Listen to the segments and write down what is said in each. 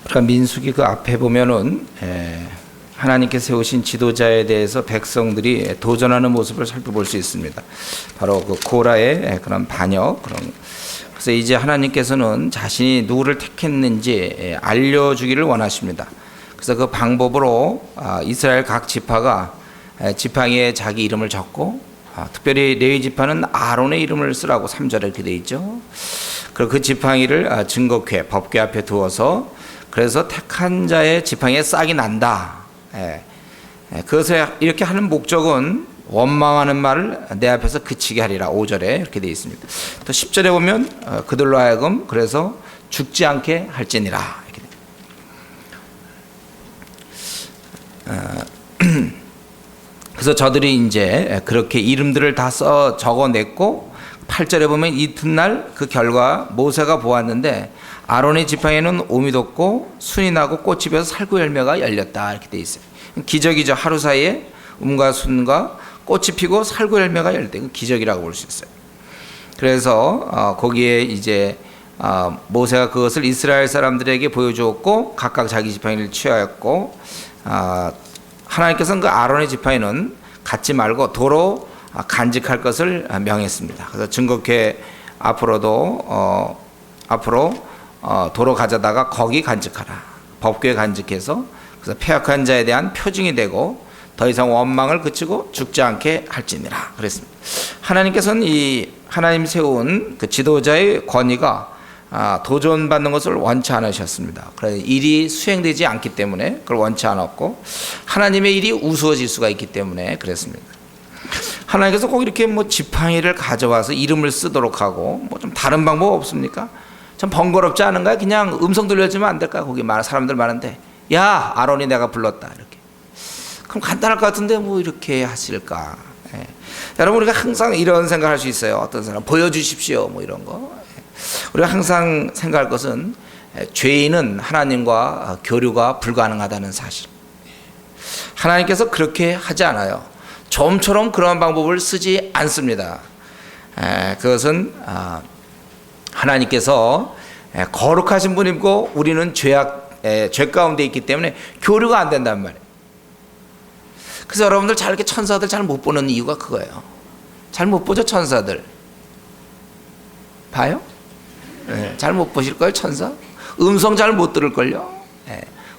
그러니까 민수기 그 앞에 보면은 하나님께 세우신 지도자에 대해서 백성들이 도전하는 모습을 살펴볼 수 있습니다. 바로 그 고라의 그런 반역 그래서 이제 하나님께서는 자신이 누구를 택했는지 알려주기를 원하십니다. 그래서 그 방법으로 이스라엘 각 지파가 지팡이에 자기 이름을 적고 특별히 레위 지파는 아론의 이름을 쓰라고 3절에 이렇게 되어 있죠. 그리고 그 지팡이를 증거궤 법궤 앞에 두어서 그래서 택한 자의 지팡이에 싹이 난다. 그것을 이렇게 하는 목적은 원망하는 말을 내 앞에서 그치게 하리라. 5절에 이렇게 되어 있습니다. 또 10절에 보면 그들로 하여금 그래서 죽지 않게 할지니라. 이렇게 그래서 저들이 이제 그렇게 이름들을 다 써 적어냈고 8절에 보면 이튿날 그 결과 모세가 보았는데 아론의 지팡이에는 오미 돋고 순이 나고 꽃이 피어서 살구 열매가 열렸다. 이렇게 돼 있어요. 기적이죠. 하루 사이에 음과 순과 꽃이 피고 살구 열매가 열릴 때 기적이라고 볼 수 있어요. 그래서 거기에 이제 모세가 그것을 이스라엘 사람들에게 보여주었고 각각 자기 지팡이를 취하였고 하나님께서는 그 아론의 지팡이는 갖지 말고 도로 간직할 것을 명했습니다. 그래서 증거궤 앞으로 도로 가져다가 거기 간직하라. 법궤에 간직해서 그래서 패역한 자에 대한 표징이 되고 더 이상 원망을 그치고 죽지 않게 할지니라 그랬습니다. 하나님께서는 이 하나님 세운 그 지도자의 권위가 도전받는 것을 원치 않으셨습니다. 그래서 일이 수행되지 않기 때문에 그걸 원치 않았고 하나님의 일이 우스워질 수가 있기 때문에 그랬습니다. 하나님께서 꼭 이렇게 뭐 지팡이를 가져와서 이름을 쓰도록 하고 뭐 좀 다른 방법 없습니까? 참 번거롭지 않은가요? 그냥 음성 들려주면 안 될까요? 거기 사람들 많은데 야 아론이 내가 불렀다 이렇게 그럼 간단할 것 같은데 뭐 이렇게 하실까? 여러분 우리가 항상 이런 생각할 수 있어요. 어떤 사람 보여주십시오 뭐 이런 거. 우리가 항상 생각할 것은 죄인은 하나님과 교류가 불가능하다는 사실. 하나님께서 그렇게 하지 않아요. 좀처럼 그런 방법을 쓰지 않습니다. 그것은 하나님께서 거룩하신 분이고 우리는 죄 가운데 있기 때문에 교류가 안 된단 말이에요. 그래서 여러분들 잘 이렇게 천사들 잘 못 보는 이유가 그거예요. 잘 못 보죠 천사들. 봐요? 잘 못 보실걸요 천사? 음성 잘 못 들을걸요?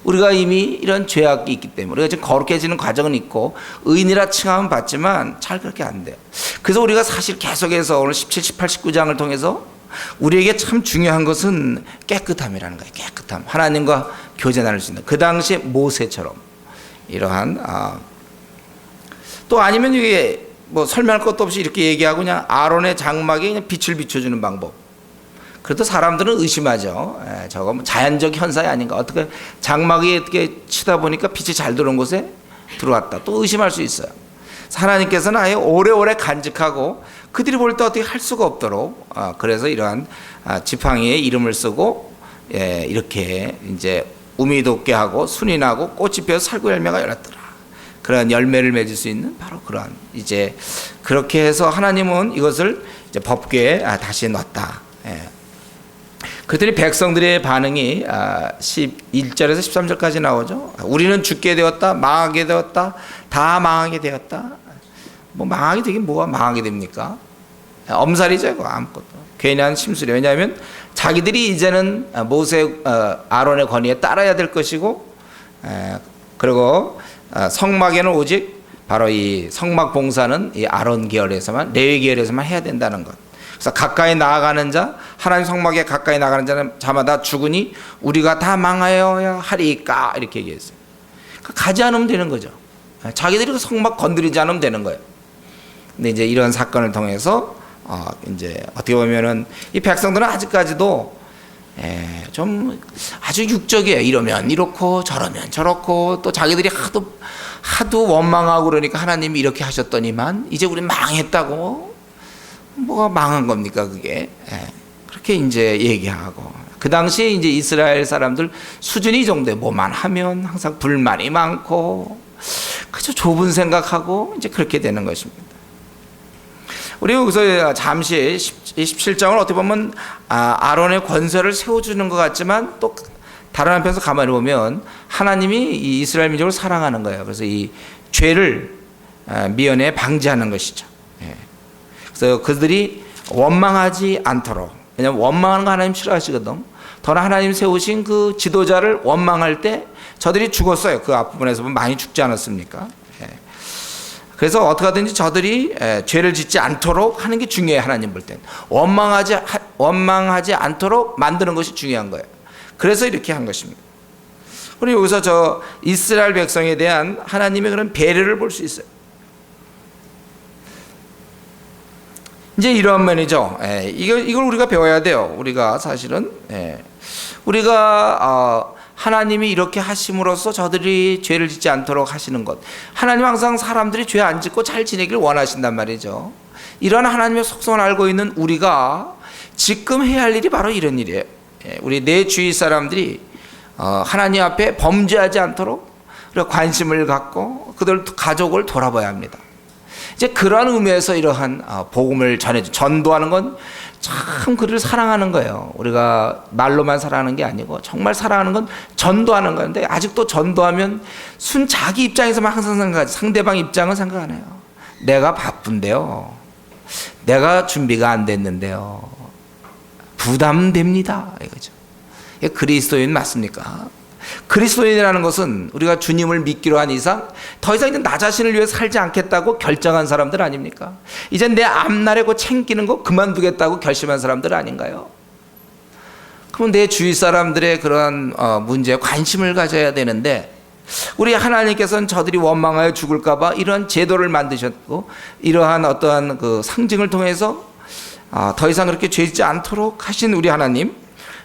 우리가 이미 이런 죄악이 있기 때문에 우리가 지금 거룩해지는 과정은 있고 의인이라 칭함은 받지만 잘 그렇게 안 돼요. 그래서 우리가 사실 계속해서 오늘 17, 18, 19장을 통해서 우리에게 참 중요한 것은 깨끗함이라는 거예요. 깨끗함. 하나님과 교제 나눌 수 있는 그 당시에 모세처럼 이러한 또 아니면 이게 뭐 설명할 것도 없이 이렇게 얘기하고 그냥 아론의 장막에 그냥 빛을 비춰주는 방법. 그래도 사람들은 의심하죠. 저거 뭐 자연적 현상이 아닌가. 어떻게 장막에 이렇게 치다 보니까 빛이 잘 들어온 곳에 들어왔다. 또 의심할 수 있어요. 하나님께서는 아예 오래오래 간직하고 그들이 볼 때 어떻게 할 수가 없도록 그래서 이러한 지팡이에 이름을 쓰고 이렇게 이제 우미 돋게 하고 순이 나고 꽃이 피어 살구 열매가 열렸더라. 그런 열매를 맺을 수 있는 바로 그러한 이제 그렇게 해서 하나님은 이것을 이제 법궤에 다시 넣었다. 그랬더니 백성들의 반응이 11절에서 13절까지 나오죠. 우리는 죽게 되었다, 망하게 되었다, 다 망하게 되었다. 뭐 망하게 되긴 뭐가 망하게 됩니까? 엄살이죠, 이거 아무것도. 괜한 심술이. 왜냐하면 자기들이 이제는 모세, 아론의 권위에 따라야 될 것이고, 그리고 성막에는 오직 바로 이 성막 봉사는 이 아론 계열에서만, 레위 계열에서만 해야 된다는 것. 그래서 가까이 나아가는 자, 하나님 성막에 가까이 나가는 자마다 죽으니 우리가 다 망하여야 하리까 이렇게 얘기했어요. 그러니까 가지 않으면 되는 거죠. 자기들이 그 성막 건드리지 않으면 되는 거예요. 근데 이제 이런 사건을 통해서 이제 어떻게 보면은 이 백성들은 아직까지도 좀 아주 육적이에요. 이러면 이렇고 저러면 저렇고 또 자기들이 하도 원망하고 그러니까 하나님이 이렇게 하셨더니만 이제 우리 망했다고. 뭐가 망한 겁니까 그게? 그렇게 이제 얘기하고 그 당시에 이제 이스라엘 사람들 수준이 이 정도에 뭐만 하면 항상 불만이 많고 그저 좁은 생각하고 이제 그렇게 되는 것입니다. 우리 여기서 잠시 17장을 어떻게 보면 아론의 권세를 세워주는 것 같지만 또 다른 한편에서 가만히 보면 하나님이 이 이스라엘 민족을 사랑하는 거예요. 그래서 이 죄를 미연에 방지하는 것이죠. 그래서 그들이 원망하지 않도록, 왜냐하면 원망하는 거 하나님 싫어하시거든. 더나 하나님 세우신 그 지도자를 원망할 때 저들이 죽었어요. 그 앞부분에서 보면 많이 죽지 않았습니까? 그래서 어떻게 하든지 저들이 죄를 짓지 않도록 하는 게 중요해요. 하나님 볼 때는 원망하지 않도록 만드는 것이 중요한 거예요. 그래서 이렇게 한 것입니다. 그리고 여기서 저 이스라엘 백성에 대한 하나님의 그런 배려를 볼 수 있어요. 이제 이런 면이죠. 이걸 우리가 배워야 돼요. 우리가 사실은 우리가 하나님이 이렇게 하심으로써 저들이 죄를 짓지 않도록 하시는 것. 하나님 항상 사람들이 죄 안 짓고 잘 지내길 원하신단 말이죠. 이런 하나님의 속성을 알고 있는 우리가 지금 해야 할 일이 바로 이런 일이에요. 우리 내 주위 사람들이 하나님 앞에 범죄하지 않도록 관심을 갖고 그들 가족을 돌아봐야 합니다. 이제 그러한 의미에서 이러한 복음을 전도하는 건 참 그를 사랑하는 거예요. 우리가 말로만 사랑하는 게 아니고 정말 사랑하는 건 전도하는 건데, 아직도 전도하면 자기 입장에서만 항상 생각하지 상대방 입장은 생각 안 해요. 내가 바쁜데요, 내가 준비가 안 됐는데요, 부담됩니다, 이거죠. 그리스도인 맞습니까? 그리스도인이라는 것은 우리가 주님을 믿기로 한 이상 더 이상 이제 나 자신을 위해 살지 않겠다고 결정한 사람들 아닙니까? 이제 내 앞날에 그 챙기는 거 그만두겠다고 결심한 사람들 아닌가요? 그럼 내 주위 사람들의 그런 문제에 관심을 가져야 되는데, 우리 하나님께서는 저들이 원망하여 죽을까 봐 이러한 제도를 만드셨고, 이러한 어떠한 그 상징을 통해서 더 이상 그렇게 죄짓지 않도록 하신 우리 하나님,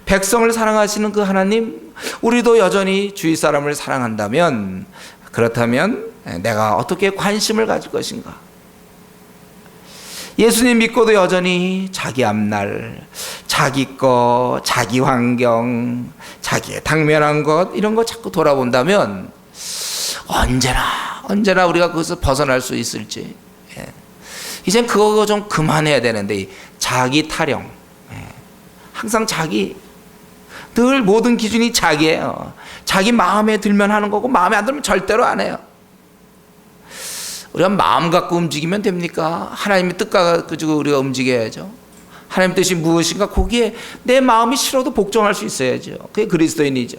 백성을 사랑하시는 그 하나님, 우리도 여전히 주위 사람을 사랑한다면, 그렇다면 내가 어떻게 관심을 가질 것인가? 예수님 믿고도 여전히 자기 앞날, 자기 것, 자기 환경, 자기의 당면한 것, 이런 거 자꾸 돌아본다면 언제나 우리가 거기서 벗어날 수 있을지. 이젠 그거 좀 그만해야 되는데, 자기 타령, 항상 늘 모든 기준이 자기예요. 자기 마음에 들면 하는 거고, 마음에 안 들면 절대로 안 해요. 우리가 마음 갖고 움직이면 됩니까? 하나님의 뜻 가지고 우리가 움직여야죠. 하나님 뜻이 무엇인가, 거기에 내 마음이 싫어도 복종할 수 있어야죠. 그게 그리스도인이죠.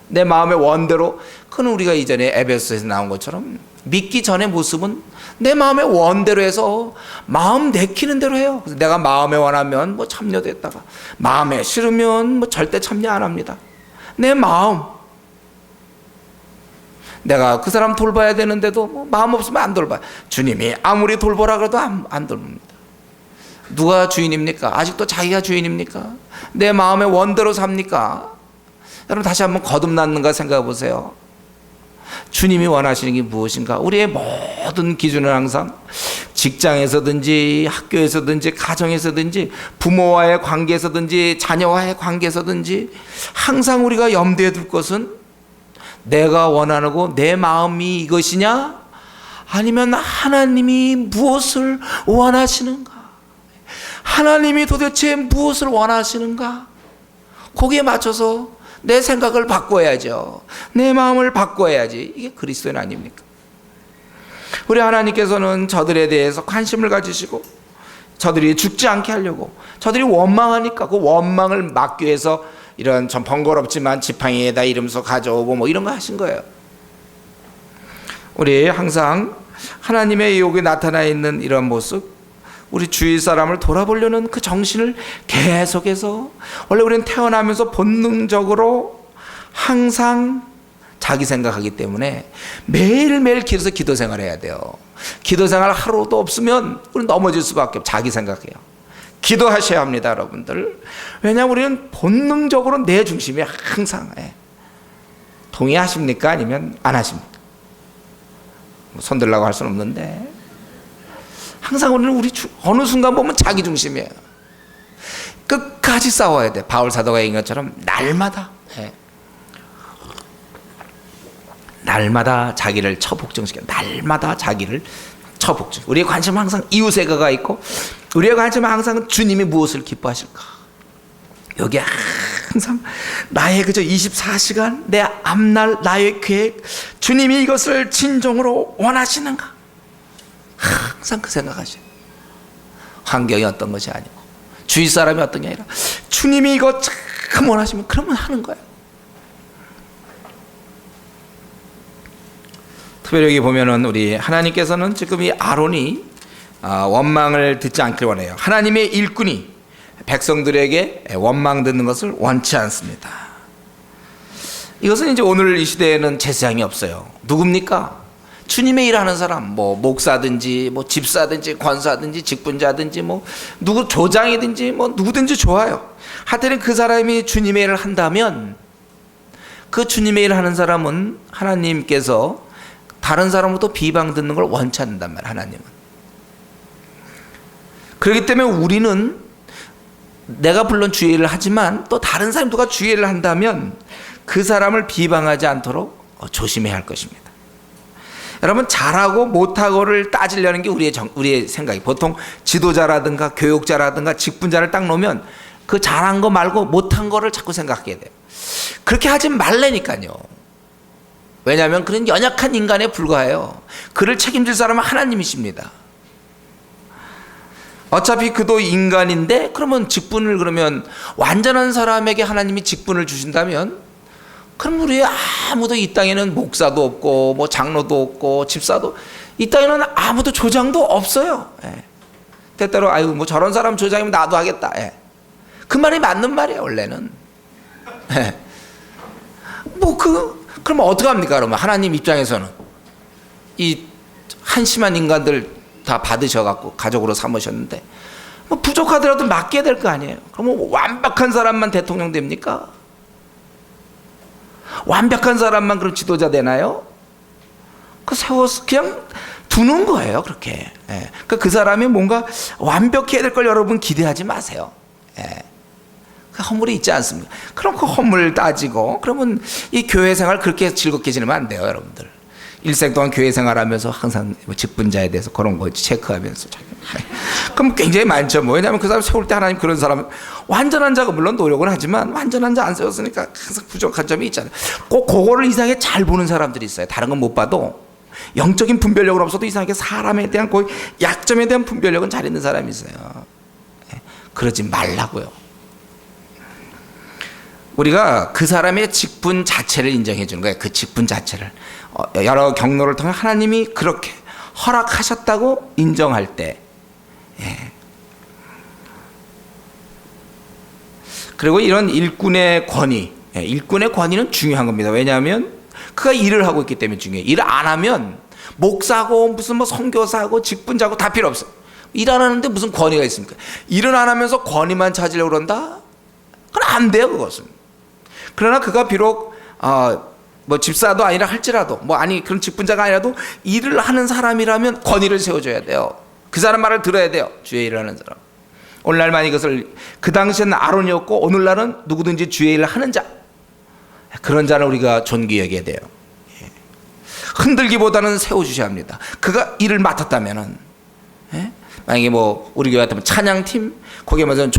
내 마음의 원대로, 그건 우리가 이전에 에베소에서 나온 것처럼 믿기 전의 모습은 내 마음의 원대로 해서 마음 내키는 대로 해요. 그래서 내가 마음에 원하면 참여됐다가, 마음에 싫으면 절대 참여 안 합니다. 내 마음, 내가 그 사람 돌봐야 되는데도 마음 없으면 안 돌봐요. 주님이 아무리 돌보라 그래도 안 돌봅니다. 누가 주인입니까? 아직도 자기가 주인입니까? 내 마음의 원대로 삽니까? 여러분, 다시 한번 거듭났는가 생각해 보세요. 주님이 원하시는 게 무엇인가? 우리의 모든 기준은 항상 직장에서든지 학교에서든지 가정에서든지 부모와의 관계에서든지 자녀와의 관계에서든지 항상 우리가 염두에 둘 것은, 내가 원하고 내 마음이 이것이냐, 아니면 하나님이 무엇을 원하시는가? 하나님이 도대체 무엇을 원하시는가? 거기에 맞춰서 내 생각을 바꿔야죠. 내 마음을 바꿔야지. 이게 그리스도인 아닙니까? 우리 하나님께서는 저들에 대해서 관심을 가지시고, 저들이 죽지 않게 하려고, 저들이 원망하니까 그 원망을 막기 위해서 이런 좀 번거롭지만 지팡이에다 이름서 가져오고 이런 거 하신 거예요. 우리 항상 하나님의 여기 나타나 있는 이런 모습, 우리 주위 사람을 돌아보려는 그 정신을 계속해서, 원래 우리는 태어나면서 본능적으로 항상 자기 생각하기 때문에 매일매일 길에서 기도 생활해야 돼요. 기도 생활 하루도 없으면 우리는 넘어질 수밖에 없어요. 자기 생각해요. 기도하셔야 합니다, 여러분들. 왜냐하면 우리는 본능적으로 내 중심이 항상. 동의하십니까? 아니면 안 하십니까? 손 들라고 할 수는 없는데, 항상 우리는 어느 순간 보면 자기 중심이에요. 끝까지 싸워야 돼. 바울 사도가 얘기한 것처럼 날마다 자기를 처복종시켜. 날마다 자기를 처복종. 우리의 관심은 항상 이웃의 거가 있고, 우리의 관심은 항상 주님이 무엇을 기뻐하실까. 여기에 항상 나의 그저 24시간 내 앞날 나의 계획, 주님이 이것을 진정으로 원하시는가? 항상 그 생각하셔요. 환경이 어떤 것이 아니고 주위 사람이 어떤 게 아니라 주님이 이거 참 원하시면 그러면 하는 거예요. 특별히 여기 보면은 우리 하나님께서는 지금 이 아론이 원망을 듣지 않기를 원해요. 하나님의 일꾼이 백성들에게 원망 듣는 것을 원치 않습니다. 이것은 이제 오늘 이 시대에는 제사장이 없어요. 누굽니까? 주님의 일하는 사람, 뭐 목사든지 뭐 집사든지 권사든지 직분자든지 뭐 누구 조장이든지 뭐 누구든지 좋아요. 하여튼 그 사람이 주님의 일을 한다면 그 주님의 일을 하는 사람은 하나님께서 다른 사람으로부터 비방 듣는 걸 원치 않는단 말이에요. 하나님은. 그렇기 때문에 우리는 내가 물론 주의 일을 하지만 또 다른 사람이 누가 주의 일을 한다면 그 사람을 비방하지 않도록 조심해야 할 것입니다. 여러분, 잘하고 못하고를 따지려는 게 우리의 생각이, 보통 지도자라든가 교육자라든가 직분자를 딱 놓으면 그 잘한 거 말고 못한 거를 자꾸 생각하게 돼요. 그렇게 하지 말라니까요. 왜냐하면 그는 연약한 인간에 불과해요. 그를 책임질 사람은 하나님이십니다. 어차피 그도 인간인데 그러면 직분을, 그러면 완전한 사람에게 하나님이 직분을 주신다면 그럼 우리 아무도 이 땅에는 목사도 없고 뭐 장로도 없고 집사도, 이 땅에는 아무도 조장도 없어요. 예. 때때로 아이고 뭐 저런 사람 조장이면 나도 하겠다. 예. 그 말이 맞는 말이에요 원래는. 예. 그러면 어떡합니까? 그러면 하나님 입장에서는 이 한심한 인간들 다 받으셔갖고 가족으로 삼으셨는데 뭐 부족하더라도 맡겨야 될 거 아니에요. 그러면 완벽한 사람만 대통령 됩니까? 완벽한 사람만 그럼 지도자 되나요? 그 세워서 그냥 두는 거예요 그렇게. 예. 그 사람이 뭔가 완벽해야 될 걸 여러분 기대하지 마세요. 예. 그 허물이 있지 않습니까? 그럼 그 허물 따지고 그러면 이 교회 생활 그렇게 즐겁게 지내면 안 돼요 여러분들. 일생 동안 교회 생활하면서 항상 직분자에 대해서 그런 거 체크하면서 그럼 굉장히 많죠. 뭐 왜냐하면 그 사람 세울 때 하나님 그런 사람, 완전한 자가 물론 노력은 하지만 완전한 자 안 세웠으니까 항상 부족한 점이 있잖아요. 꼭 그거를 이상하게 잘 보는 사람들이 있어요. 다른 건 못 봐도 영적인 분별력은 없어도 이상하게 사람에 대한 거의 약점에 대한 분별력은 잘 있는 사람이 있어요. 그러지 말라고요. 우리가 그 사람의 직분 자체를 인정해 주는 거예요. 그 직분 자체를 여러 경로를 통해 하나님이 그렇게 허락하셨다고 인정할 때, 예. 그리고 이런 일꾼의 권위, 예. 일꾼의 권위는 중요한 겁니다. 왜냐하면 그가 일을 하고 있기 때문에 중요해요. 일을 안 하면 목사고 무슨 뭐 선교사고 직분자고 다 필요 없어. 일 안 하는데 무슨 권위가 있습니까? 일은 안 하면서 권위만 찾으려고 그런다? 그건 안 돼요 그것은. 그러나 그가 비록 뭐 집사도 아니라 할지라도 그런 직분자가 아니라도 일을 하는 사람이라면 권위를 세워줘야 돼요. 그 사람 말을 들어야 돼요. 주의 일을 하는 사람. 오늘날만 이것을, 그 당시에는 아론이었고 오늘날은 누구든지 주의 일을 하는 자, 그런 자를 우리가 존귀히 여겨야 돼요. 예. 흔들기보다는 세워주셔야 합니다. 그가 일을 맡았다면은, 예? 만약에 뭐 우리 교회 같으면 찬양팀, 거기에 무슨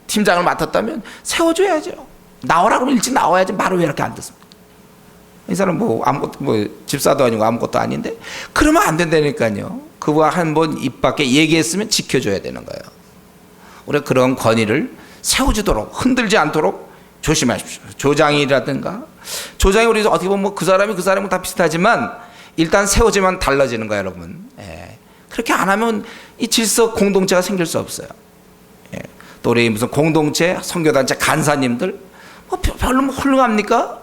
팀장을 맡았다면 세워줘야죠. 나오라 그러면 일찍 나와야지. 말을 왜 이렇게 안 듣습니까? 이 사람 뭐 아무것도, 뭐 집사도 아니고 아무것도 아닌데 그러면 안 된다니까요. 그와 한 번 입 밖에 얘기했으면 지켜줘야 되는 거예요. 우리가 그런 권위를 세워주도록, 흔들지 않도록 조심하십시오. 조장이라든가, 조장이 우리 어떻게 보면 뭐 그 사람은 다 비슷하지만 일단 세워지면 달라지는 거예요 여러분. 예. 그렇게 안 하면 이 질서 공동체가 생길 수 없어요. 예. 또 우리 무슨 공동체, 선교단체 간사님들 뭐 별로 훌륭합니까?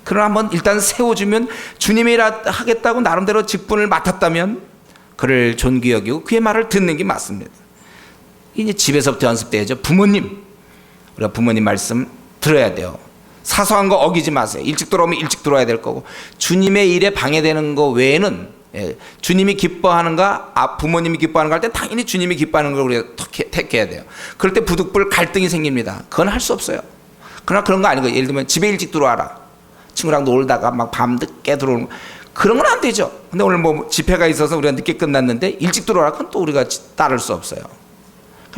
그러나 한번 일단 세워주면 주님이 하겠다고 나름대로 직분을 맡았다면 그를 존귀히 여기고 그의 말을 듣는 게 맞습니다. 이제 집에서부터 연습돼야죠. 부모님, 우리가 부모님 말씀 들어야 돼요. 사소한 거 어기지 마세요. 일찍 들어오면 일찍 들어와야 될 거고, 주님의 일에 방해되는 거 외에는, 예, 주님이 기뻐하는가, 부모님이 기뻐하는가 할 때 당연히 주님이 기뻐하는 걸 우리가 택해야 돼요. 그럴 때 부득불 갈등이 생깁니다. 그건 할 수 없어요. 그러나 그런 거 아니고, 예를 들면 집에 일찍 들어와라, 친구랑 놀다가 막 밤 늦게 들어오는 거, 그런 건 안 되죠. 근데 오늘 뭐 집회가 있어서 우리가 늦게 끝났는데 일찍 들어와라, 그건 또 우리가 따를 수 없어요.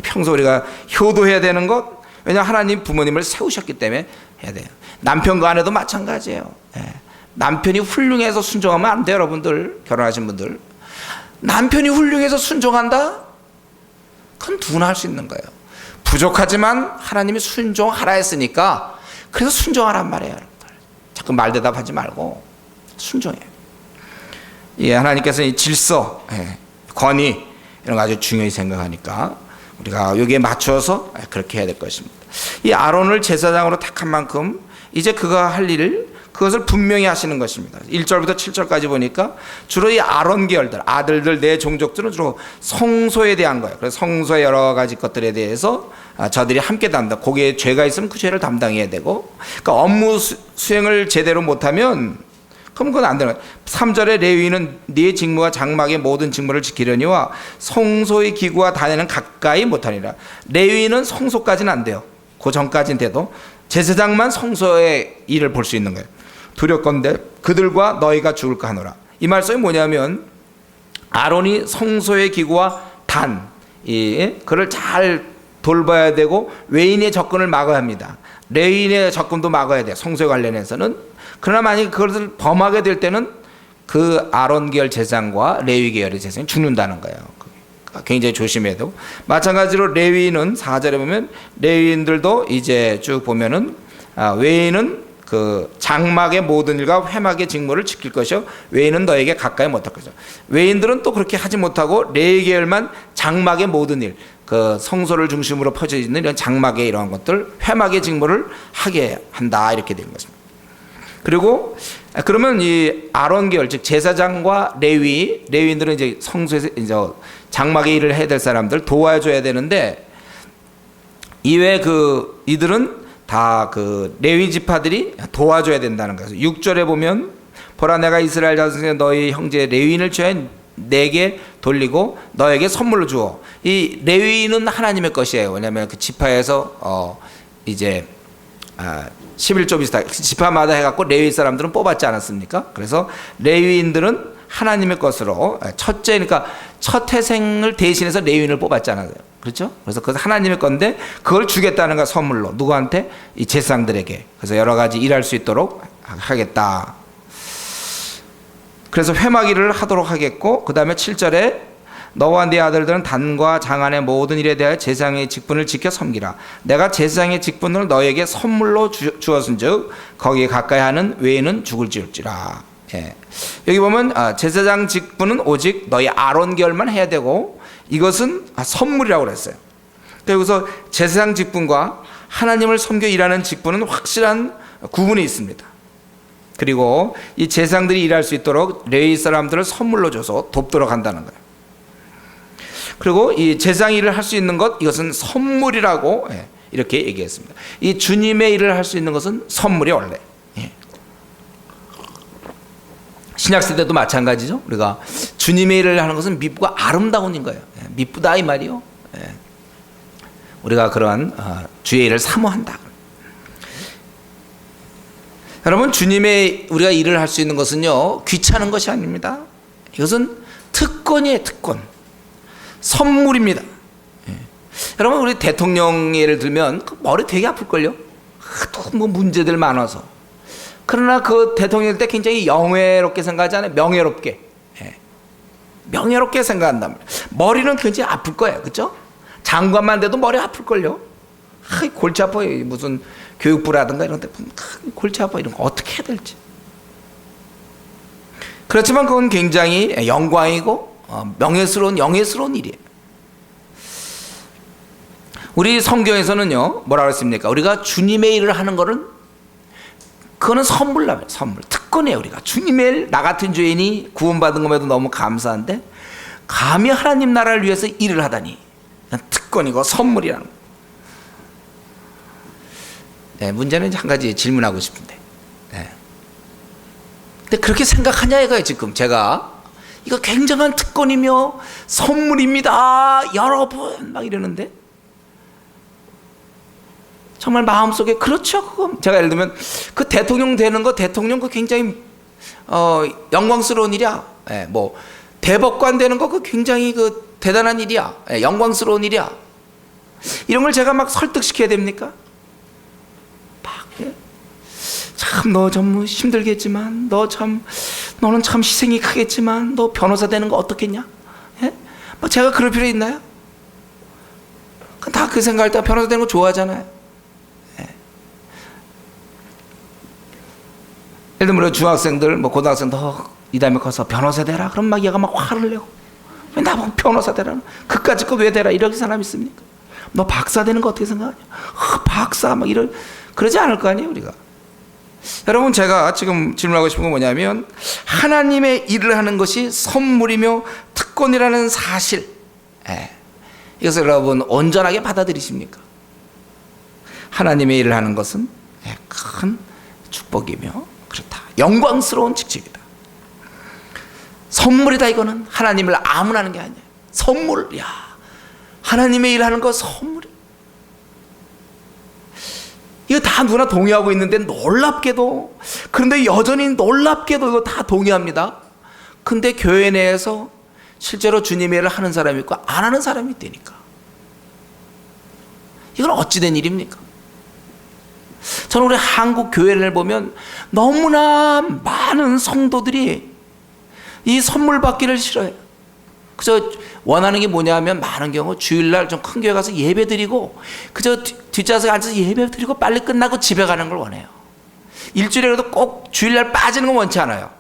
평소 우리가 효도해야 되는 것, 왜냐하면 하나님 부모님을 세우셨기 때문에 해야 돼요. 남편과 아내도 마찬가지예요. 예. 남편이 훌륭해서 순종하면 안 돼요, 여러분들. 결혼하신 분들. 남편이 훌륭해서 순종한다? 그건 누구나 할 수 있는 거예요. 부족하지만 하나님이 순종하라 했으니까 그래서 순종하란 말이에요, 여러분들. 자꾸 말대답하지 말고 순종해요. 예, 하나님께서 이 질서, 권위 이런 거 아주 중요히 생각하니까 우리가 여기에 맞춰서 그렇게 해야 될 것입니다. 이 아론을 제사장으로 택한 만큼 이제 그가 할 일을 그것을 분명히 하시는 것입니다. 1절부터 7절까지 보니까 주로 이 아론 계열들, 아들들, 내 종족들은 주로 성소에 대한 거예요. 그래서 성소의 여러 가지 것들에 대해서 저들이 함께 담당, 거기에 죄가 있으면 그 죄를 담당해야 되고, 그러니까 업무 수행을 제대로 못하면 그럼 그건 안 되는 거예요. 3절에 레위인은 네 직무와 장막의 모든 직무를 지키려니와 성소의 기구와 단에는 가까이 못하니라. 레위인은 성소까지는 안 돼요. 그 전까지는 돼도 제사장만 성소의 일을 볼 수 있는 거예요. 두렵건대 그들과 너희가 죽을까 하노라. 이 말씀이 뭐냐면 아론이 성소의 기구와 단, 그를 잘 돌봐야 되고 외인의 접근을 막아야 합니다. 레위인의 접근도 막아야 돼요. 성소에 관련해서는. 그러나 만약에 그것을 범하게 될 때는 그 아론 계열 제사장과 레위 계열의 제사장이 죽는다는 거예요. 굉장히 조심해야 되고, 마찬가지로 레위인은 4절에 보면 레위인들도 이제 쭉 보면은 외인은 그 장막의 모든 일과 회막의 직무를 지킬 것이요 외인은 너에게 가까이 못할 것이요. 외인들은 또 그렇게 하지 못하고 레위 계열만 장막의 모든 일, 그 성소를 중심으로 퍼져 있는 이런 장막의 이러한 것들, 회막의 직무를 하게 한다, 이렇게 되는 것입니다. 그리고 그러면 이 아론 계열, 즉 제사장과 레위인들은 이제 성소에서 이제 장막의 일을 해야 될 사람들 도와줘야 되는데, 이외에 이들은 다 그 레위 지파들이 도와줘야 된다는 거예요. 6절에 보면 보라, 내가 이스라엘 자손에 너희 형제 레위인을 취하여 내게 돌리고 너에게 선물로 주어. 이 레위인은 하나님의 것이에요. 왜냐하면 그 지파에서 이제 11조 비슷하게 지파마다 해갖고 레위 사람들은 뽑았지 않았습니까? 그래서 레위인들은 하나님의 것으로, 첫째니까 첫 태생을 대신해서 레위인을 뽑았잖아요. 그렇죠? 그래서 그것은 하나님의 건데 그걸 주겠다는 거야, 선물로. 누구한테? 이 제사장들에게. 그래서 여러 가지 일할 수 있도록 하겠다. 그래서 회막 일을 하도록 하겠고, 그 다음에 7절에 너와 네 아들들은 단과 장안의 모든 일에 대하여 제사장의 직분을 지켜 섬기라. 내가 제사장의 직분을 너에게 선물로 주었은즉 거기에 가까이 하는 외에는 죽을지라. 예. 여기 보면 제사장 직분은 오직 너희 아론 계열만 해야 되고, 이것은 선물이라고 그랬어요. 그래서 제사장 직분과 하나님을 섬겨 일하는 직분은 확실한 구분이 있습니다. 그리고 이 제사장들이 일할 수 있도록 레위 사람들을 선물로 줘서 돕도록 한다는 거예요. 그리고 이 제사장 일을 할 수 있는 것, 이것은 선물이라고 이렇게 얘기했습니다. 이 주님의 일을 할 수 있는 것은 선물이 원래. 신약시대도 마찬가지죠. 우리가 주님의 일을 하는 것은 미쁘고 아름다운 인 거예요. 미쁘다 이 말이요. 우리가 그러한 주의 일을 사모한다. 여러분, 주님의 우리가 일을 할 수 있는 것은요, 귀찮은 것이 아닙니다. 이것은 특권이에요, 특권. 선물입니다. 여러분, 우리 대통령 예를 들면 머리 되게 아플걸요. 또 뭐 문제들 많아서. 그러나 그 대통령 때 굉장히 영예롭게 생각하지 않아요? 명예롭게. 명예롭게 생각한단 말이에요. 머리는 굉장히 아플 거예요. 그렇죠? 장관만 돼도 머리 아플걸요. 골치 아파요. 무슨 교육부라든가 이런 데 보면 골치 아파. 이런 거 어떻게 해야 될지. 그렇지만 그건 굉장히 영광이고 영예스러운 일이에요. 우리 성경에서는요, 뭐라고 했습니까? 우리가 주님의 일을 하는 거는 그거는 선물이에요. 선물, 특권이에요. 우리가 주님의 일, 나 같은 죄인이 구원받은 것에도 너무 감사한데 감히 하나님 나라를 위해서 일을 하다니, 특권이고 선물이라는 거예요. 네, 문제는 한 가지 질문하고 싶은데, 근데 그렇게 생각하냐 이거예요. 지금 제가 이거 굉장한 특권이며 선물입니다, 여러분, 막 이러는데 정말 마음속에 그렇죠. 그거 제가 예를 들면 그 대통령 되는 거, 대통령 그 굉장히 영광스러운 일이야. 뭐 대법관 되는 거 그 굉장히 그 대단한 일이야. 영광스러운 일이야. 이런 걸 제가 막 설득시켜야 됩니까? 참 너 좀 힘들겠지만 너는 참 희생이 크겠지만 너 변호사 되는 거 어떻겠냐? 예? 뭐 제가 그럴 필요 있나요? 다 그 생각할 때 변호사 되는 거 좋아하잖아요. 예. 예를 들면 우리 중학생들 뭐 고등학생들 이 다음에 커서 변호사 되라 그럼 막 얘가 막 화를 내고 왜 나보고 변호사 되라 그까짓 거 왜 되라 이렇게 사람 있습니까? 너 박사 되는 거 어떻게 생각하냐? 박사 막 이런 그러지 않을 거 아니에요 우리가. 여러분 제가 지금 질문하고 싶은 건 뭐냐면 하나님의 일을 하는 것이 선물이며 특권이라는 사실, 이것을 여러분 온전하게 받아들이십니까? 하나님의 일을 하는 것은 큰 축복이며 그렇다, 영광스러운 직책이다, 선물이다. 이거는 하나님을 아무나 하는 게 아니에요. 선물. 야, 하나님의 일을 하는 거 선물이에요. 이거 다 누구나 동의하고 있는데 놀랍게도, 그런데 여전히 놀랍게도 이거 다 동의합니다. 근데 교회 내에서 실제로 주님의 일을 하는 사람이 있고 안 하는 사람이 있다니까. 이건 어찌된 일입니까? 저는 우리 한국 교회를 보면 너무나 많은 성도들이 이 선물 받기를 싫어해요. 그래서 원하는 게 뭐냐면 많은 경우 주일날 좀 큰 교회 가서 예배 드리고 그저 뒷좌석에 앉아서 예배 드리고 빨리 끝나고 집에 가는 걸 원해요. 일주일에라도 꼭 주일날 빠지는 건 원치 않아요.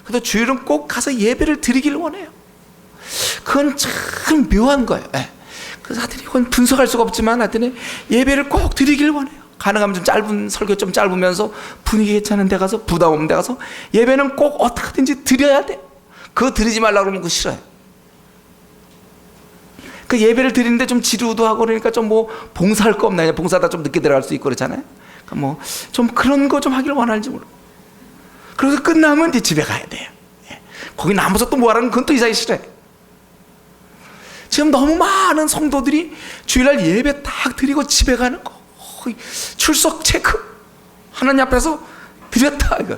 그래도 주일은 꼭 가서 예배를 드리기를 원해요. 그건 참 묘한 거예요. 그래서 하여튼 이건 분석할 수가 없지만 하여튼 예배를 꼭 드리기를 원해요. 가능하면 좀 짧은 설교 좀 짧으면서 분위기 괜찮은 데 가서 부담 없는 데 가서 예배는 꼭 어떻게든지 드려야 돼. 그거 드리지 말라고 그러면 그거 싫어요. 그 예배를 드리는데 좀 지루도 하고 그러니까 좀 뭐 봉사할 거 없나, 봉사다 좀 늦게 들어갈 수 있고 그렇잖아요. 그러니까 뭐 좀 그런 거 좀 하길 원하는지 모르고. 그래서 끝나면 이제 집에 가야 돼요. 거기 남아서 또 뭐 하라는 그건 또 이상하게 싫어요. 지금 너무 많은 성도들이 주일날 예배 딱 드리고 집에 가는 거, 출석 체크, 하나님 앞에서 드렸다 이거.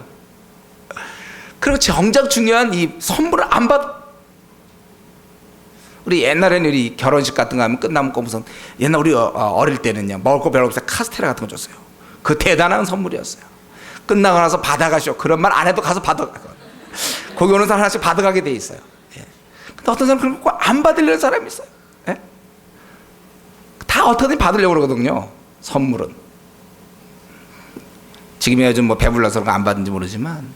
그리고 정작 중요한 이 선물을 안 받. 우리 옛날에는 우리 결혼식 같은 거 하면 끝나면 꼭 무슨, 옛날 우리 어릴 때는요 먹을 거 별로 없어서 카스테라 같은 거 줬어요. 그 대단한 선물이었어요. 끝나고 나서 받아가시오. 그런 말 안 해도 가서 받아가. 거기 오는 사람 하나씩 받아가게 돼 있어요. 근데 어떤 사람은 그런 거 안 받으려는 사람이 있어요. 다 어떻게든 받으려고 그러거든요. 선물은. 지금이야 요즘 뭐 배불러서 그런 거 안 받는지 모르지만,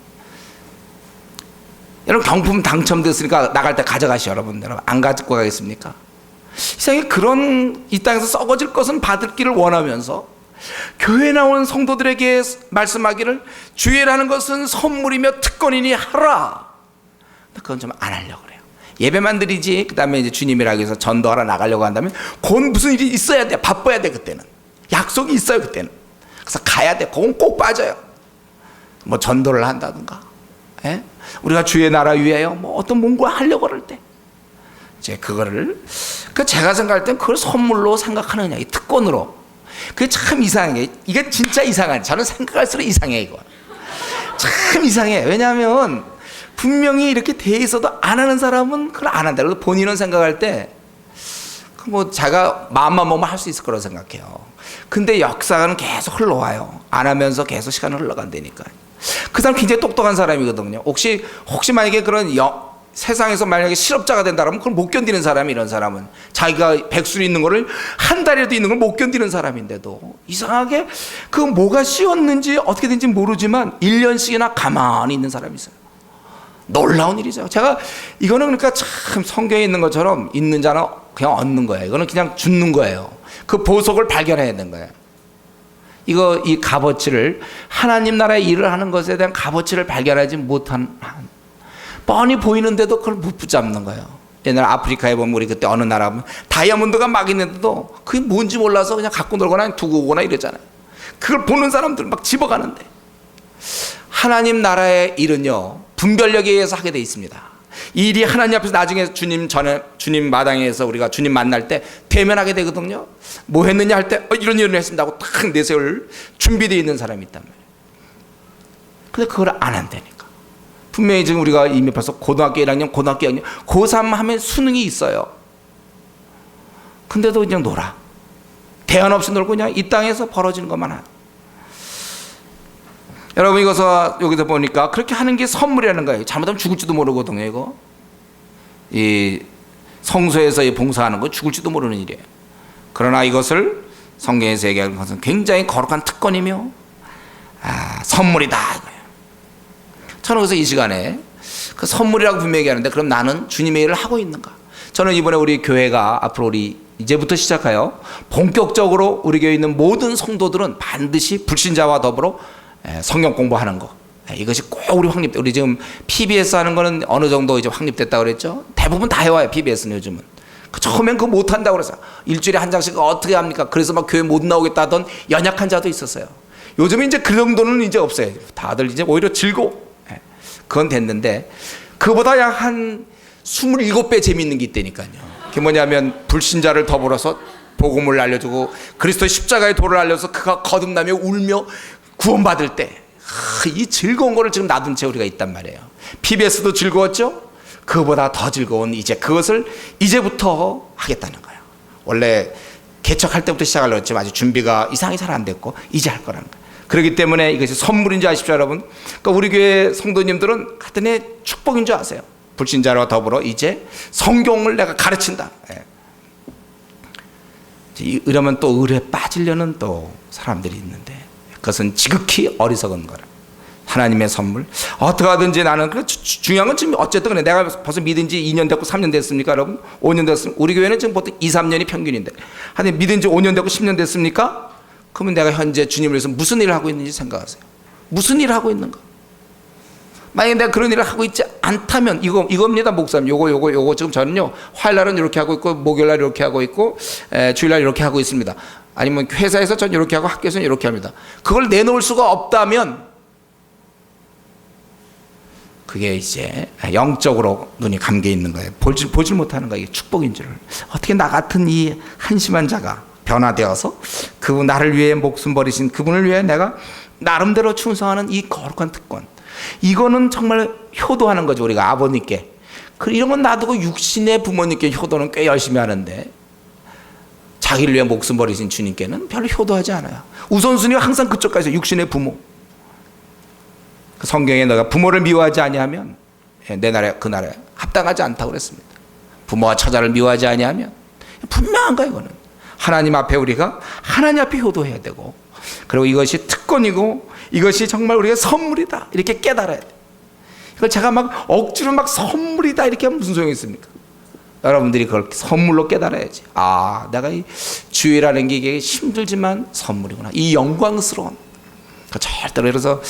여러분 경품 당첨됐으니까 나갈 때 가져가시오. 여러분 안 가지고 가겠습니까? 세상에 그런 이 땅에서 썩어질 것은 받을 길을 원하면서 교회 나온 성도들에게 말씀하기를 주의라는 것은 선물이며 특권이니 하라. 그건 좀 안 하려고 그래요. 예배만 드리지 그 다음에 이제 주님이라고 해서 전도하러 나가려고 한다면 그건 무슨 일이 있어야 돼. 바빠야 돼. 그때는 약속이 있어요. 그때는. 그래서 가야 돼. 그건 꼭 빠져요. 뭐 전도를 한다든가, 우리가 주의 나라 위하여 뭐 어떤 뭔가 하려고 할 때 이제 그거를 제가 생각할 땐 그걸 선물로 생각하느냐, 이 특권으로. 그게 참 이상해. 이게 진짜 이상하지. 저는 생각할수록 이상해. 이거 참 이상해. 왜냐하면 분명히 이렇게 돼 있어도 안 하는 사람은 그걸 안 한다. 그래서 본인은 생각할 때 뭐 자기가 마음만 먹으면 할 수 있을 거라고 생각해요. 근데 역사는 계속 흘러와요. 안 하면서 계속 시간이 흘러간다니까. 그 사람 굉장히 똑똑한 사람이거든요. 혹시 만약에 그런 세상에서 만약에 실업자가 된다면 그걸 못 견디는 사람이, 이런 사람은 자기가 백수로 있는 거를 한 달이라도 있는 걸 못 견디는 사람인데도 이상하게 그 뭐가 씌웠는지 어떻게 된지 모르지만 1년씩이나 가만히 있는 사람이 있어요. 놀라운 일이죠. 제가 이거는 그러니까 참 성경에 있는 것처럼 있는 자는 그냥 얻는 거예요. 이거는 그냥 주는 거예요. 그 보석을 발견해야 되는 거예요. 이 값어치를, 하나님 나라의 일을 하는 것에 대한 값어치를 발견하지 못한 한, 뻔히 보이는데도 그걸 못 붙잡는 거예요. 옛날 아프리카에 보면 우리 그때 어느 나라 보면 다이아몬드가 막 있는데도 그게 뭔지 몰라서 그냥 갖고 놀거나 두고 오거나 이러잖아요. 그걸 보는 사람들 막 집어가는데, 하나님 나라의 일은요 분별력에 의해서 하게 돼 있습니다. 이 일이 하나님 앞에서 나중에 주님 마당에서 우리가 주님 만날 때 대면하게 되거든요. 뭐 했느냐 할 때 이런 일을 했습니다 하고 딱 내세울 준비되어 있는 사람이 있단 말이에요. 근데 그걸 안 한다니까. 분명히 지금 우리가 이미 벌써 고등학교 1학년, 고등학교 2학년, 고3 하면 수능이 있어요. 근데도 그냥 놀아. 대안 없이 놀고 그냥 이 땅에서 벌어지는 것만 하고. 여러분 이것을 여기서 보니까 그렇게 하는 게 선물이라는 거예요. 잘못하면 죽을지도 모르거든요. 이거 이 성소에서 이 봉사하는 건 죽을지도 모르는 일이에요. 그러나 이것을 성경에서 얘기하는 것은 굉장히 거룩한 특권이며 선물이다 이거예요. 저는 그래서 이 시간에 그 선물이라고 분명히 하는데 그럼 나는 주님의 일을 하고 있는가? 저는 이번에 우리 교회가 앞으로 우리 이제부터 시작하여 본격적으로 우리 교회에 있는 모든 성도들은 반드시 불신자와 더불어 성경 공부하는 거, 이것이 꼭 우리 확립. 우리 지금 PBS 하는 거는 어느 정도 이제 확립됐다고 그랬죠. 대부분 다 해와요. PBS는 요즘은. 처음엔 그거 못 한다고 그래서 일주일에 한 장씩 어떻게 합니까? 그래서 막 교회 못 나오겠다 하던 연약한 자도 있었어요. 요즘은 이제 그 정도는 이제 없어요. 다들 이제 오히려 즐거워. 그건 됐는데 그보다 약 한 27배 재미있는 게 있다니까요. 그게 뭐냐면 불신자를 더불어서 복음을 알려주고 그리스도의 십자가의 도를 알려서 그가 거듭나며 울며 구원받을 때 이 즐거운 거를 지금 놔둔 채 우리가 있단 말이에요. PBS도 즐거웠죠? 그보다 더 즐거운 이제 그것을 이제부터 하겠다는 거예요. 원래 개척할 때부터 시작하려고 했지만 아직 준비가 이상하게 잘 안 됐고 이제 할 거라는 거예요. 그렇기 때문에 이것이 선물인 줄 아십시오, 여러분. 그러니까 우리 교회 성도님들은 하여튼의 축복인 줄 아세요. 불신자와 더불어 이제 성경을 내가 가르친다. 이러면 또 을에 빠지려는 또 사람들이 있는데 그것은 지극히 어리석은 거라. 하나님의 선물. 어떻게 하든지 나는 중요한 건 지금 어쨌든 그래. 내가 벌써 믿은 지 2년 됐고 3년 됐습니까, 여러분? 5년 됐습니까? 우리 교회는 지금 보통 2, 3년이 평균인데. 하여튼 믿은 지 5년 됐고 10년 됐습니까? 그러면 내가 현재 주님을 위해서 무슨 일을 하고 있는지 생각하세요. 무슨 일을 하고 있는가? 만약에 내가 그런 일을 하고 있지 않다면 이겁니다, 목사님. 요거 지금 저는요 화요일날은 이렇게 하고 있고 목요일날 이렇게 하고 있고 주일날 이렇게 하고 있습니다. 아니면 회사에서 전 이렇게 하고 학교에서는 이렇게 합니다. 그걸 내놓을 수가 없다면 그게 이제 영적으로 눈이 감겨 있는 거예요. 보질 못하는 거예요. 이게 축복인 줄을. 어떻게 나 같은 이 한심한 자가 변화되어서 그 나를 위해 목숨 버리신 그분을 위해 내가 나름대로 충성하는 이 거룩한 특권, 이거는 정말 효도하는 거죠. 우리가 아버님께 이런 건 놔두고 육신의 부모님께 효도는 꽤 열심히 하는데 자기를 위해 목숨 버리신 주님께는 별로 효도하지 않아요. 우선순위가 항상 그쪽까지 육신의 부모. 성경에 너가 부모를 미워하지 아니하면 내 나라에 그 나라에 합당하지 않다고 그랬습니다. 부모와 처자를 미워하지 아니하면 분명한 거예요. 이거는 하나님 앞에 우리가 하나님 앞에 효도해야 되고, 그리고 이것이 특권이고 이것이 정말 우리가 선물이다 이렇게 깨달아야 돼. 이걸 제가 막 억지로 막 선물이다 이렇게 하면 무슨 소용이 있습니까? 여러분들이 그걸 선물로 깨달아야지. 아, 내가 이 주일하는 게 이게 힘들지만 선물이구나. 이 영광스러운. 절대로. 그래서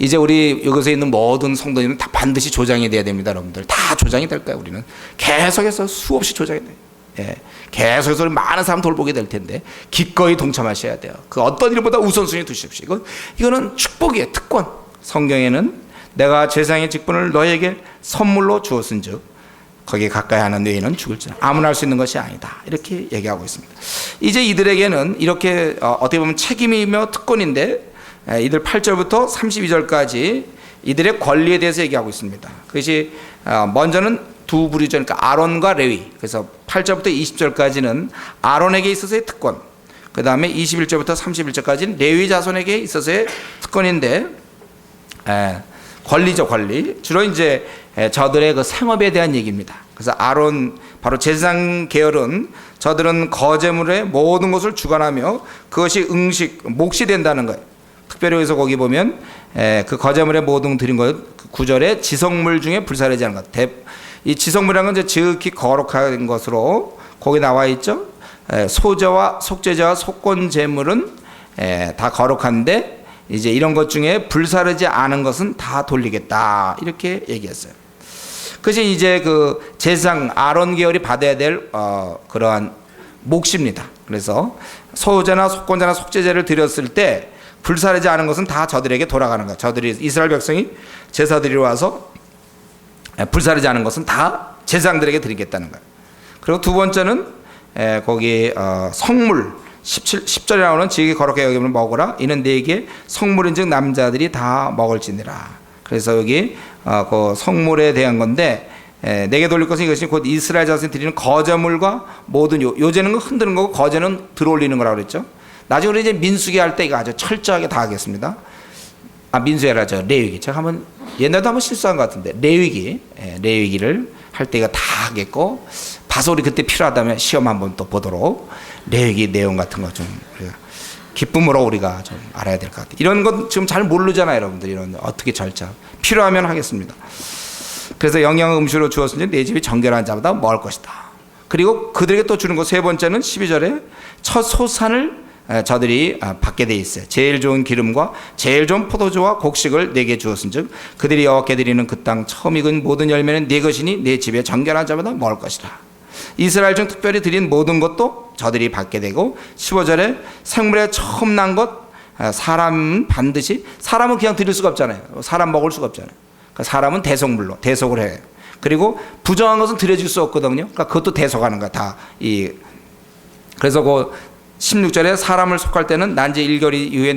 이제 우리 여기서 있는 모든 성도님은 다 반드시 조장이 돼야 됩니다. 여러분들 다 조장이 될 거예요. 우리는 계속해서 수없이 조장이 돼요. 예, 계속해서 많은 사람 돌보게 될 텐데 기꺼이 동참하셔야 돼요. 그 어떤 일보다 우선순위 두십시오. 이거는 축복이에요. 특권. 성경에는 내가 제사장의 직분을 너에게 선물로 주었은즉 거기에 가까이 하는 너희는 죽을지라. 아무나 할 수 있는 것이 아니다. 이렇게 얘기하고 있습니다. 이제 이들에게는 이렇게 어떻게 보면 책임이며 특권인데 이들 8절부터 32절까지 이들의 권리에 대해서 얘기하고 있습니다. 그것이 먼저는 두 부류죠. 그러니까 아론과 레위. 그래서 8절부터 20절까지는 아론에게 있어서의 특권, 그 다음에 21절부터 31절까지는 레위 자손에게 있어서의 특권인데 권리죠, 권리. 주로 이제 저들의 그 생업에 대한 얘기입니다. 그래서 아론, 바로 제사장 계열은 저들은 거제물의 모든 것을 주관하며 그것이 몫이 된다는 거예요. 특별히 여기서 거기 보면 그 거제물의 모든 드린 것, 9절에 지성물 중에 불사르지 않은 것. 이 지성물이라는 건 지극히 거룩한 것으로 거기 나와 있죠. 소제와 속죄제와 속건 제물은 다 거룩한데 이제 이런 것 중에 불사르지 않은 것은 다 돌리겠다 이렇게 얘기했어요. 그것이 이제 그 제사장 아론 계열이 받아야 될 그러한 몫입니다. 그래서 소제나 속건제나 속죄제를 드렸을 때 불사르지 않은 것은 다 저들에게 돌아가는 거예요. 저들이 이스라엘 백성이 제사드리러 와서 불사르지 않은 것은 다 제사장들에게 드리겠다는 거예요. 그리고 두 번째는 거기 성물 10절에 나오는 지극히 거룩하게 여기면 먹으라. 이는 네게 성물인즉 남자들이 다 먹을지니라. 그래서 여기 그 성물에 대한 건데 내게 돌릴 것은 이것이 곧 이스라엘 자손이 드리는 거제물과 모든 요제는 흔드는 거고 거제는 들어올리는 거라고 그랬죠. 나중에 우리 이제 민수기 할 때 이거 아주 철저하게 다 하겠습니다. 민수기라죠. 레위기. 제가 옛날도 한번 실수한 것 같은데 레위기를 할 때 이거 다 하겠고 바솔이 그때 필요하다면 시험 한번 또 보도록 레위기 내용 같은 거 좀 기쁨으로 우리가 좀 알아야 될 것 같아요. 이런 건 지금 잘 모르잖아요, 여러분들. 이런 어떻게 절차 필요하면 하겠습니다. 그래서 영양 음식으로 주었으니 내 집이 정결한 자보다 먹을 것이다. 그리고 그들에게 또 주는 것 세 번째는 12절에 첫 소산을 저들이 받게 돼 있어요. 제일 좋은 기름과 제일 좋은 포도주와 곡식을 내게 주었은즉 그들이 여호와께 드리는 그 땅 처음 익은 모든 열매는 네 것이니 내 집에 정결한 자보다 먹을 것이다. 이스라엘 중 특별히 드린 모든 것도 저들이 받게 되고 15절에 생물에 처음 난 것 사람은 반드시 사람은 그냥 드릴 수가 없잖아요. 사람 먹을 수가 없잖아요. 그러니까 사람은 대속물로 대속을 해요. 그리고 부정한 것은 드려줄 수 없거든요. 그러니까 그것도 대속하는 거야 다. 그래서 그 16절에 사람을 속할 때는 난지 1개월 이후에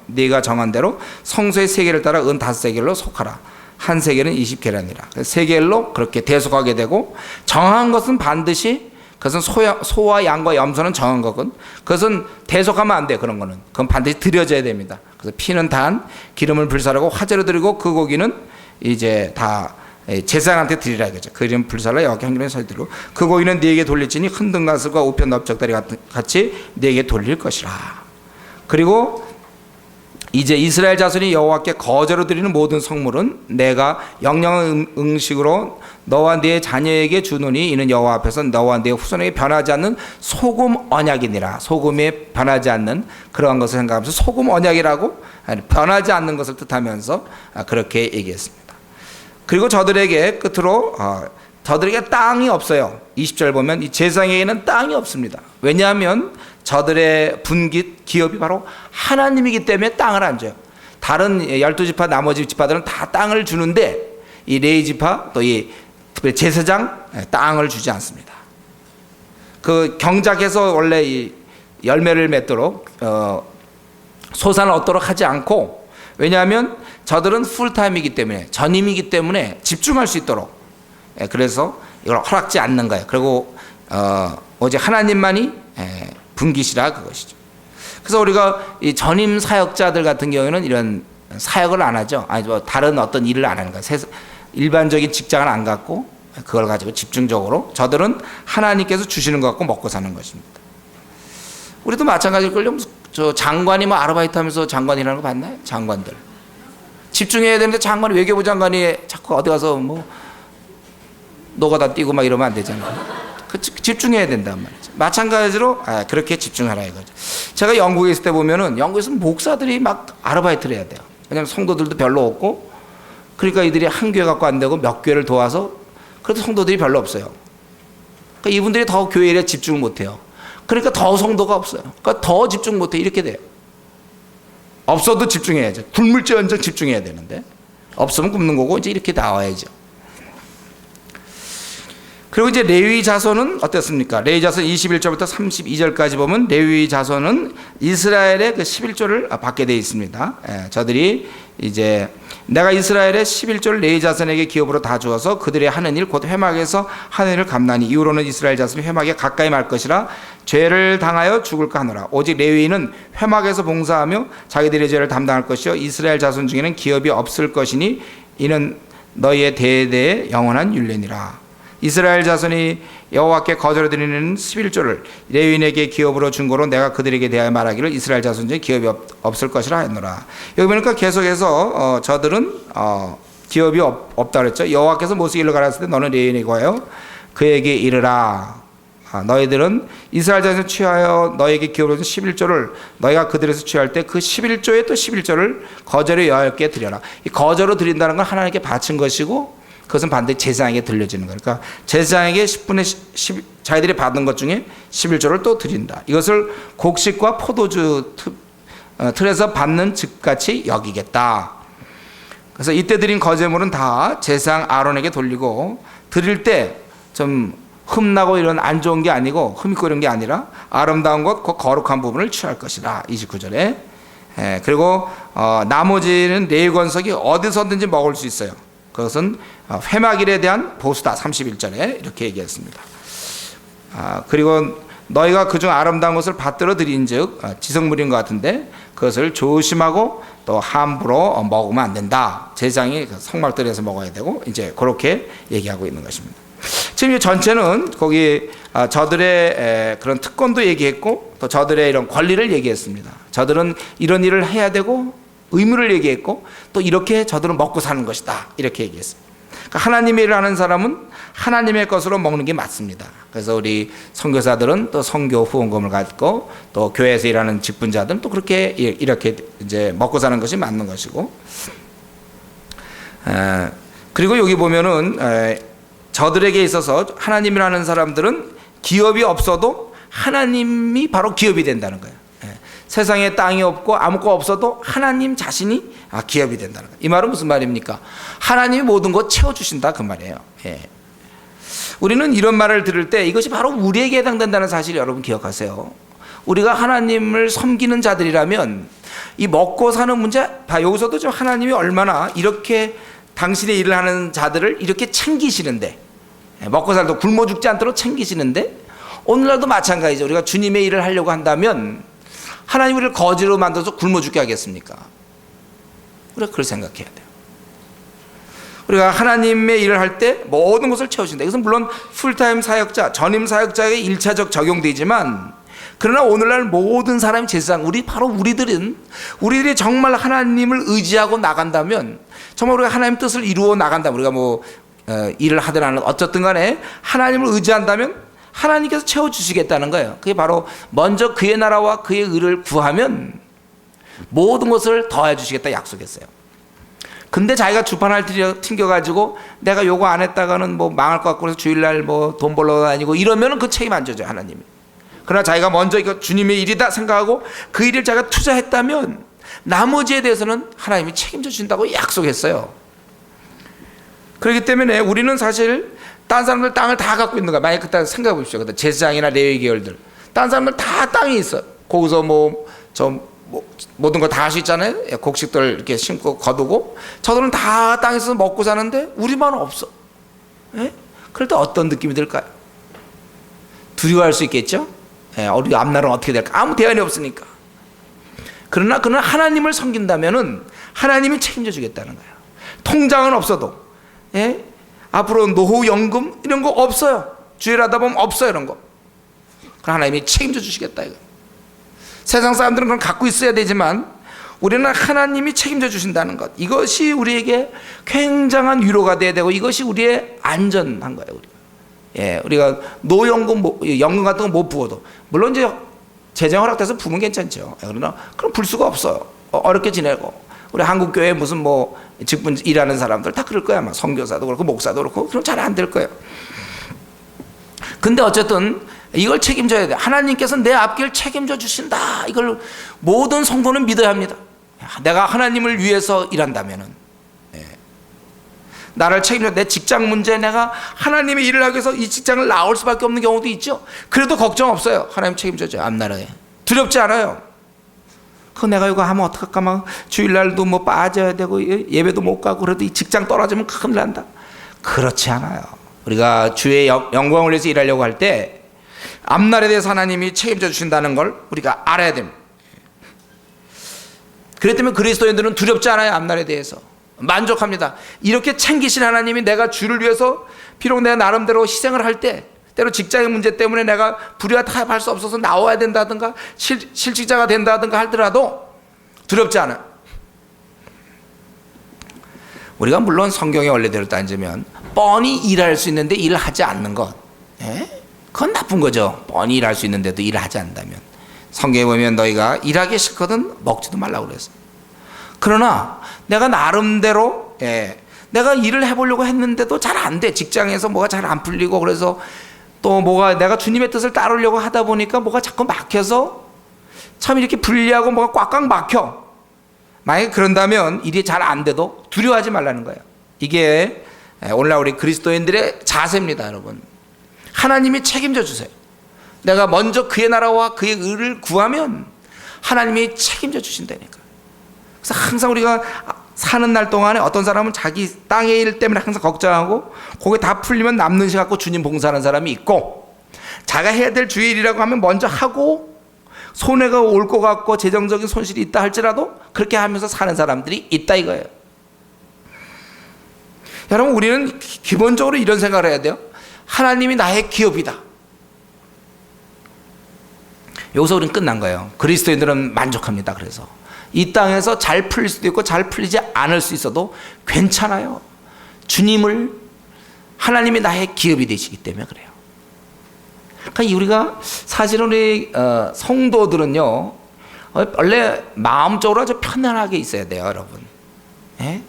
네가 정한 대로 성소의 세겔을 따라 은 5세겔로 속하라. 한 세겔은 20계란이라. 세겔로 그렇게 대속하게 되고 정한 것은 반드시 그것은 소와 양과 염소는 정한 거건 그것은 대속하면 안 돼. 그런 거는 그건 반드시 드려져야 됩니다. 그래서 피는 단 기름을 불사르고 화제로 드리고 그 고기는 이제 다 제사장한테 드리라 이거죠. 그 이름 불살라 여호와께 향기름에 설드리고 그 고기는 네게 돌릴지니 흔든 가슬과 우편 넓적다리 같이 네게 돌릴 것이라. 그리고 이제 이스라엘 자손이 여호와께 거제로 드리는 모든 성물은 내가 영영한 음식으로 너와 네 자녀에게 주노니 이는 여호와 앞에서 너와 네 후손에게 변하지 않는 소금 언약이니라. 소금에 변하지 않는 그러한 것을 생각하면서 소금 언약이라고 변하지 않는 것을 뜻하면서 그렇게 얘기했습니다. 그리고 저들에게 끝으로 저들에게 땅이 없어요. 20절 보면 이 제사장에게는 땅이 없습니다. 왜냐하면 저들의 기업이 바로 하나님이기 때문에 땅을 안 줘요. 다른 12지파 나머지 지파들은 다 땅을 주는데 이 레위 지파 또 이 특별히 제사장 땅을 주지 않습니다. 그 경작해서 원래 이 열매를 맺도록 소산을 얻도록 하지 않고 왜냐하면 저들은 풀타임이기 때문에 전임이기 때문에 집중할 수 있도록 그래서 이걸 허락지 않는 거예요. 그리고 오직 하나님만이 분깃이라 그것이죠. 그래서 우리가 이 전임 사역자들 같은 경우에는 이런 사역을 안 하죠. 아니 뭐 다른 어떤 일을 안 하는 거예요. 일반적인 직장을 안 갖고 그걸 가지고 집중적으로 저들은 하나님께서 주시는 것 갖고 먹고 사는 것입니다. 우리도 마찬가지일걸요. 저 장관이 뭐 아르바이트 하면서 장관이라는 거 봤나요? 장관들 집중해야 되는데 장관이 외교부 장관이 자꾸 어디 가서 뭐 노가다 뛰고 막 이러면 안 되잖아요. 집중해야 된단 말이죠. 마찬가지로 그렇게 집중하라 이거죠. 제가 영국에 있을 때 보면은 영국에서는 목사들이 막 아르바이트를 해야 돼요. 왜냐하면 성도들도 별로 없고 그러니까 이들이 한 교회 갖고 안 되고 몇 교회를 도와서 그래도 성도들이 별로 없어요. 그러니까 이분들이 더 교회 일에 집중을 못해요. 그러니까 더 성도가 없어요. 그러니까 더 집중 못해 이렇게 돼요. 없어도 집중해야죠. 굶을지언정 집중해야 되는데 없으면 굶는 거고 이제 이렇게 나와야죠. 그리고 이제 레위 자손은 어땠습니까? 레위 자손 21절부터 32절까지 보면 레위 자손은 이스라엘의 그 11조를 받게 되어 있습니다. 저들이 이제 내가 이스라엘의 11조를 레위 자손에게 기업으로 다 주어서 그들의 하는 일 곧 회막에서 하는 일을 감나니 이후로는 이스라엘 자손이 회막에 가까이 말 것이라 죄를 당하여 죽을까 하노라. 오직 레위인은 회막에서 봉사하며 자기들의 죄를 담당할 것이요 이스라엘 자손 중에는 기업이 없을 것이니 이는 너희의 대대의 영원한 율례니라. 이스라엘 자손이 여호와께 거저로 드리는 11조를 레위인에게 기업으로 준 거로 내가 그들에게 대하여 말하기를 이스라엘 자손 중에 기업이 없을 것이라 했노라. 여기 보니까 계속해서 저들은 기업이 없다 그랬죠. 여호와께서 모세에게 일러 가라사대 너는 레위인에게 하여 그에게 이르라. 너희들은 이스라엘 자손을 취하여 너에게 기업으로 준 11조를 너희가 그들에서 취할 때 그 11조에 또 11조를 거저로 여호와께 드려라. 이 거저로 드린다는 건 하나님께 바친 것이고 그것은 반드시 제사장에게 들려지는 거예요. 그러니까 제사장에게 10분의 10 자기들이 받은 것 중에 11조를 또 드린다. 이것을 곡식과 포도주 틀에서 받는 즙같이 여기겠다. 그래서 이때 드린 거제물은 다 제사장 아론에게 돌리고 드릴 때 좀 흠나고 이런 안 좋은 게 아니고 흠있고 이런 게 아니라 아름다운 것, 그 거룩한 부분을 취할 것이다. 29절에. 그리고 나머지는 레위 권속이 어디서든지 먹을 수 있어요. 그것은 회막일에 대한 보수다. 31절에 이렇게 얘기했습니다. 그리고 너희가 그중 아름다운 것을 받들어 드린즉 지성물인 것 같은데 그것을 조심하고 또 함부로 먹으면 안 된다. 제사장이 성막들에서 먹어야 되고 이제 그렇게 얘기하고 있는 것입니다. 지금 이 전체는 거기 저들의 그런 특권도 얘기했고 또 저들의 이런 권리를 얘기했습니다. 저들은 이런 일을 해야 되고 의무를 얘기했고 또 이렇게 저들은 먹고 사는 것이다. 이렇게 얘기했습니다. 그러니까 하나님의 일을 하는 사람은 하나님의 것으로 먹는 게 맞습니다. 그래서 우리 선교사들은 또 선교 후원금을 갖고 또 교회에서 일하는 직분자들은 또 그렇게 이렇게 이제 먹고 사는 것이 맞는 것이고, 그리고 여기 보면은 저들에게 있어서 하나님이라는 사람들은 기업이 없어도 하나님이 바로 기업이 된다는 거예요. 세상에 땅이 없고 아무것도 없어도 하나님 자신이 기업이 된다는 거예요. 이 말은 무슨 말입니까? 하나님이 모든 것 채워주신다 그 말이에요. 우리는 이런 말을 들을 때 이것이 바로 우리에게 해당된다는 사실을 여러분 기억하세요. 우리가 하나님을 섬기는 자들이라면 이 먹고 사는 문제, 여기서도 좀 하나님이 얼마나 이렇게 당신의 일을 하는 자들을 이렇게 챙기시는데, 먹고 살도 굶어 죽지 않도록 챙기시는데, 오늘날도 마찬가지죠. 우리가 주님의 일을 하려고 한다면 하나님 우리를 거지로 만들어서 굶어 죽게 하겠습니까? 우리가 그걸 생각해야 돼요. 우리가 하나님의 일을 할 때 모든 것을 채우신다. 이것은 물론 풀타임 사역자, 전임 사역자의 1차적 적용되지만, 그러나 오늘날 모든 사람이 제사장, 우리들이 정말 하나님을 의지하고 나간다면, 정말 우리가 하나님 뜻을 이루어 나간다면, 우리가 일을 하든 안 하든 어쨌든 간에 하나님을 의지한다면 하나님께서 채워주시겠다는 거예요. 그게 바로 먼저 그의 나라와 그의 의를 구하면 모든 것을 더해 주시겠다 약속했어요. 근데 자기가 주판을 튕겨가지고 내가 요거 안 했다가는 망할 것 같고 그래서 주일날 돈 벌러 다니고 이러면은 그 책임 안 져줘요, 하나님이. 그러나 자기가 먼저 이거 주님의 일이다 생각하고 그 일을 자기가 투자했다면 나머지에 대해서는 하나님이 책임져 준다고 약속했어요. 그렇기 때문에 우리는 사실 딴 사람들 땅을 다 갖고 있는 거야. 만약 그때 생각해 보십시오. 제사장이나 레위 계열들, 딴 사람들 다 땅이 있어. 거기서 모든 걸 다 할 수 있잖아요. 곡식들 이렇게 심고 거두고. 저들은 다 땅에서 먹고 사는데 우리만 없어. 그럴 때 어떤 느낌이 들까요? 두려워할 수 있겠죠. 우리 앞날은 어떻게 될까? 아무 대안이 없으니까. 그러나 그는 하나님을 섬긴다면은 하나님이 책임져 주겠다는 거예요. 통장은 없어도, 앞으로 노후연금 이런 거 없어요. 주일 하다 보면 없어요, 이런 거. 하나님이 책임져 주시겠다 이거. 세상 사람들은 그걸 갖고 있어야 되지만 우리는 하나님이 책임져 주신다는 것, 이것이 우리에게 굉장한 위로가 돼야 되고 이것이 우리의 안전한 거예요. 우리가 노연금, 연금 같은 거 못 부어도, 물론 이제 재정 허락돼서 부으면 괜찮죠. 그러나 그럼 불 수가 없어요. 어렵게 지내고. 우리 한국 교회 무슨 직분 일하는 사람들 다 그럴 거야. 아마 선교사도 그렇고 목사도 그렇고. 그럼 잘 안 될 거예요. 근데 어쨌든 이걸 책임져야 돼. 하나님께서 내 앞길 책임져 주신다. 이걸 모든 성도는 믿어야 합니다. 내가 하나님을 위해서 일한다면은, 나를 책임져. 내 직장 문제, 내가 하나님의 일을 하기 위해서 이 직장을 나올 수밖에 없는 경우도 있죠. 그래도 걱정 없어요. 하나님 책임져줘요. 앞나라에 두렵지 않아요. 내가 이거 하면 어떡할까? 주일날도 빠져야 되고 예배도 못 가고 그래도 이 직장 떨어지면 큰일 난다. 그렇지 않아요. 우리가 주의 영광을 위해서 일하려고 할 때 앞날에 대해서 하나님이 책임져 주신다는 걸 우리가 알아야 됩니다. 그렇기 때문에 그리스도인들은 두렵지 않아요. 앞날에 대해서 만족합니다. 이렇게 챙기신 하나님이 내가 주를 위해서 비록 내가 나름대로 희생을 할 때, 때로 직장의 문제 때문에 내가 불의와 타협할 수 없어서 나와야 된다든가 실직자가 된다든가 하더라도 두렵지 않아요. 우리가 물론 성경의 원리대로 따지면 뻔히 일할 수 있는데 일을 하지 않는 것, 그건 나쁜 거죠. 뻔히 일할 수 있는데도 일을 하지 않는다면. 성경에 보면 너희가 일하기 싫거든 먹지도 말라고 그랬어. 그러나 내가 나름대로 내가 일을 해보려고 했는데도 잘 안 돼. 직장에서 뭐가 잘 안 풀리고 그래서 또 내가 주님의 뜻을 따르려고 하다 보니까 뭐가 자꾸 막혀서 참 이렇게 불리하고 뭐가 꽉꽉 막혀. 만약에 그런다면 일이 잘 안 돼도 두려워하지 말라는 거예요. 이게 오늘날 우리 그리스도인들의 자세입니다, 여러분. 하나님이 책임져 주세요. 내가 먼저 그의 나라와 그의 의를 구하면 하나님이 책임져 주신다니까. 그래서 항상 우리가 사는 날 동안에 어떤 사람은 자기 땅의 일 때문에 항상 걱정하고 그게 다 풀리면 남는 시간 갖고 주님 봉사하는 사람이 있고, 자기가 해야 될 주의 일이라고 하면 먼저 하고 손해가 올 것 같고 재정적인 손실이 있다 할지라도 그렇게 하면서 사는 사람들이 있다 이거예요. 여러분, 우리는 기본적으로 이런 생각을 해야 돼요. 하나님이 나의 기업이다. 여기서 우리는 끝난 거예요. 그리스도인들은 만족합니다. 그래서 이 땅에서 잘 풀릴 수도 있고 잘 풀리지 않을 수 있어도 괜찮아요. 주님을, 하나님이 나의 기업이 되시기 때문에 그래요. 그러니까 우리가 사실은 우리 성도들은요, 원래 마음적으로 아주 편안하게 있어야 돼요, 여러분. 예?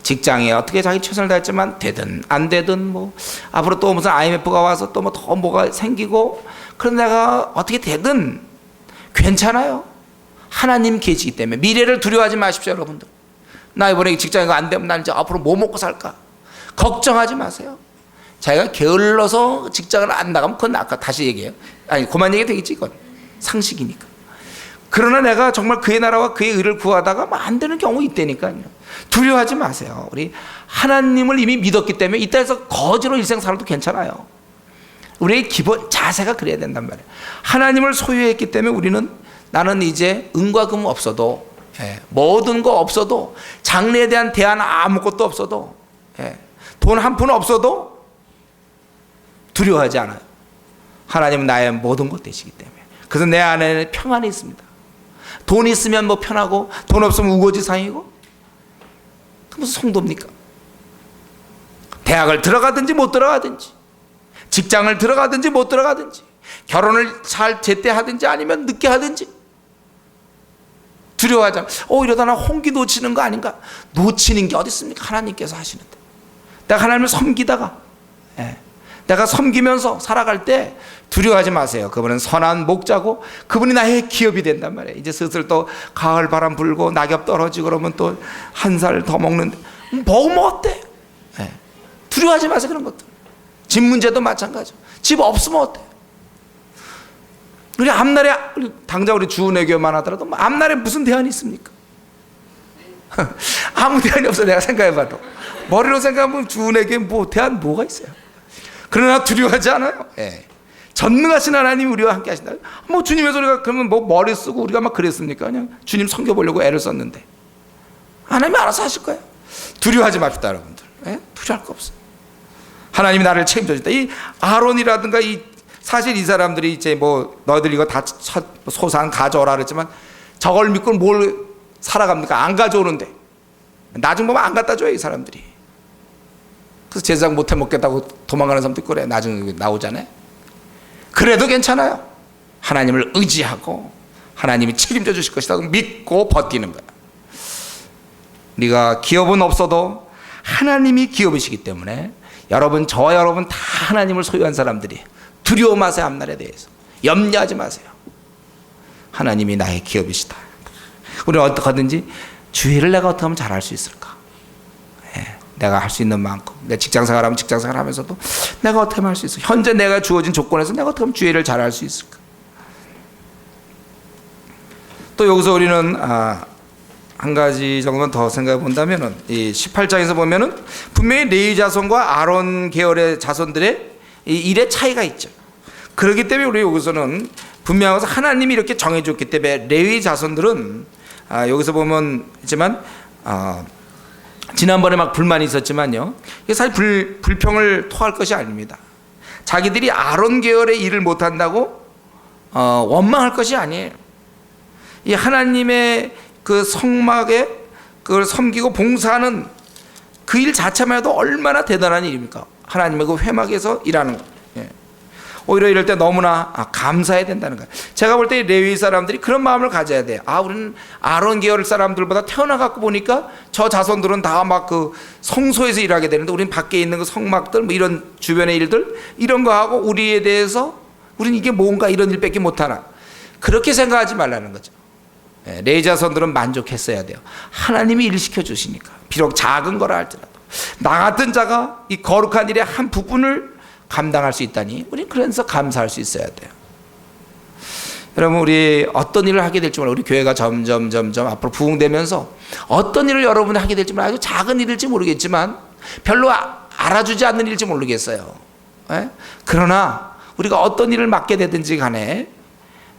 직장에 어떻게 자기 최선을 다했지만 되든 안 되든 뭐 앞으로 또 무슨 IMF가 와서 또 뭐 더 뭐가 생기고 그런 내가 어떻게 되든 괜찮아요. 하나님 계시기 때문에 미래를 두려워하지 마십시오, 여러분들. 나 이번에 직장이 안 되면 난 이제 앞으로 뭐 먹고 살까? 걱정하지 마세요. 자기가 게을러서 직장을 안 나가면 그건 아까 다시 얘기해요. 아니, 그만 얘기 되겠지, 이건. 상식이니까. 그러나 내가 정말 그의 나라와 그의 의를 구하다가 뭐 안 되는 경우 있다니까요. 두려워하지 마세요. 우리 하나님을 이미 믿었기 때문에 이 땅에서 거지로 일생 살아도 괜찮아요. 우리의 기본 자세가 그래야 된단 말이에요. 하나님을 소유했기 때문에 우리는, 나는 이제 은과 금 없어도, 모든 거 없어도, 장래에 대한 대안 아무것도 없어도, 돈 한 푼 없어도 두려워하지 않아요. 하나님은 나의 모든 것 되시기 때문에. 그래서 내 안에는 평안이 있습니다. 돈 있으면 뭐 편하고 돈 없으면 우거지상이고, 그 무슨 성도입니까? 대학을 들어가든지 못 들어가든지, 직장을 들어가든지 못 들어가든지, 결혼을 잘 제때 하든지 아니면 늦게 하든지 두려워하지 않아요. 이러다 나 홍기 놓치는 거 아닌가? 놓치는 게 어디 있습니까? 하나님께서 하시는데. 내가 하나님을 섬기다가, 내가 섬기면서 살아갈 때 두려워하지 마세요. 그분은 선한 목자고 그분이 나의 기업이 된단 말이에요. 이제 슬슬 또 가을 바람 불고 낙엽 떨어지고 그러면 또 한 살 더 먹는데 먹으면 어때? 두려워하지 마세요. 그런 것들. 집 문제도 마찬가지죠. 집 없으면 어때? 우리 앞날에, 당장 우리 주은혜교만 하더라도 앞날에 무슨 대안이 있습니까? 아무 대안이 없어. 내가 생각해봐도 머리로 생각하면 주은혜교에 뭐 대안 뭐가 있어요? 그러나 두려워하지 않아요. 전능하신 하나님이 우리와 함께 하신다. 뭐 주님의 소리가 그러면 뭐 머리 쓰고 우리가 막 그랬습니까? 그냥 주님 섬겨보려고 애를 썼는데 하나님이 알아서 하실 거예요. 두려워하지 맙시다, 여러분들. 두려워할 거 없어요. 하나님이 나를 책임져 주다. 이 아론이라든가 사실 이 사람들이 이제 뭐 너희들 이거 다 소산 가져오라 그랬지만 저걸 믿고 뭘 살아갑니까? 안 가져오는데 나중 보면 안 갖다 줘요, 이 사람들이. 그래서 제사장 못해 먹겠다고 도망가는 사람도 있고 그래. 나중에 나오잖아요. 그래도 괜찮아요. 하나님을 의지하고 하나님이 책임져 주실 것이다 믿고 버티는 거야. 네가 기업은 없어도 하나님이 기업이시기 때문에 여러분, 저와 여러분 다 하나님을 소유한 사람들이 두려워 마세요. 앞날에 대해서 염려하지 마세요. 하나님이 나의 기업이시다. 우리는 어떻게 하든지 주의를 내가 어떻게 하면 잘할 수 있을까? 내가 할 수 있는 만큼, 내 직장생활하면 직장생활 하면서도 내가 어떻게 하면 할 수 있어? 현재 내가 주어진 조건에서 내가 어떻게 하면 주의를 잘할 수 있을까? 또 여기서 우리는 한 가지 정도만 더 생각해 본다면은 이 18장에서 보면은 분명히 레위 자손과 아론 계열의 자손들의 이 일의 차이가 있죠. 그렇기 때문에 우리 여기서는 분명하게 하나님이 이렇게 정해줬기 때문에 레위 자손들은 여기서 보면 있지만 지난번에 막 불만이 있었지만요, 이게 사실 불평을 토할 것이 아닙니다. 자기들이 아론 계열의 일을 못한다고 원망할 것이 아니에요. 이 하나님의 그 성막에 그걸 섬기고 봉사하는 그 일 자체만 해도 얼마나 대단한 일입니까? 하나님의 그 회막에서 일하는 거. 오히려 이럴 때 너무나 감사해야 된다는 거예요. 제가 볼 때 레위 사람들이 그런 마음을 가져야 돼요. 우리는 아론 계열 사람들보다 태어나갖고 보니까 저 자손들은 다 막 그 성소에서 일하게 되는데 우리는 밖에 있는 그 성막들 뭐 이런 주변의 일들 이런 거 하고 우리에 대해서 우리는 이게 뭔가 이런 일밖에 못하나, 그렇게 생각하지 말라는 거죠. 레위 자손들은 만족했어야 돼요. 하나님이 일 시켜주시니까 비록 작은 거라 할지라도 나 같은 자가 이 거룩한 일의 한 부분을 감당할 수 있다니 우리는 그래서 감사할 수 있어야 돼요. 여러분, 우리 어떤 일을 하게 될지 몰라요. 우리 교회가 점점 앞으로 부흥되면서 어떤 일을 여러분이 하게 될지 몰라요. 아주 작은 일일지 모르겠지만 별로 알아주지 않는 일일지 모르겠어요. 예? 그러나 우리가 어떤 일을 맡게 되든지 간에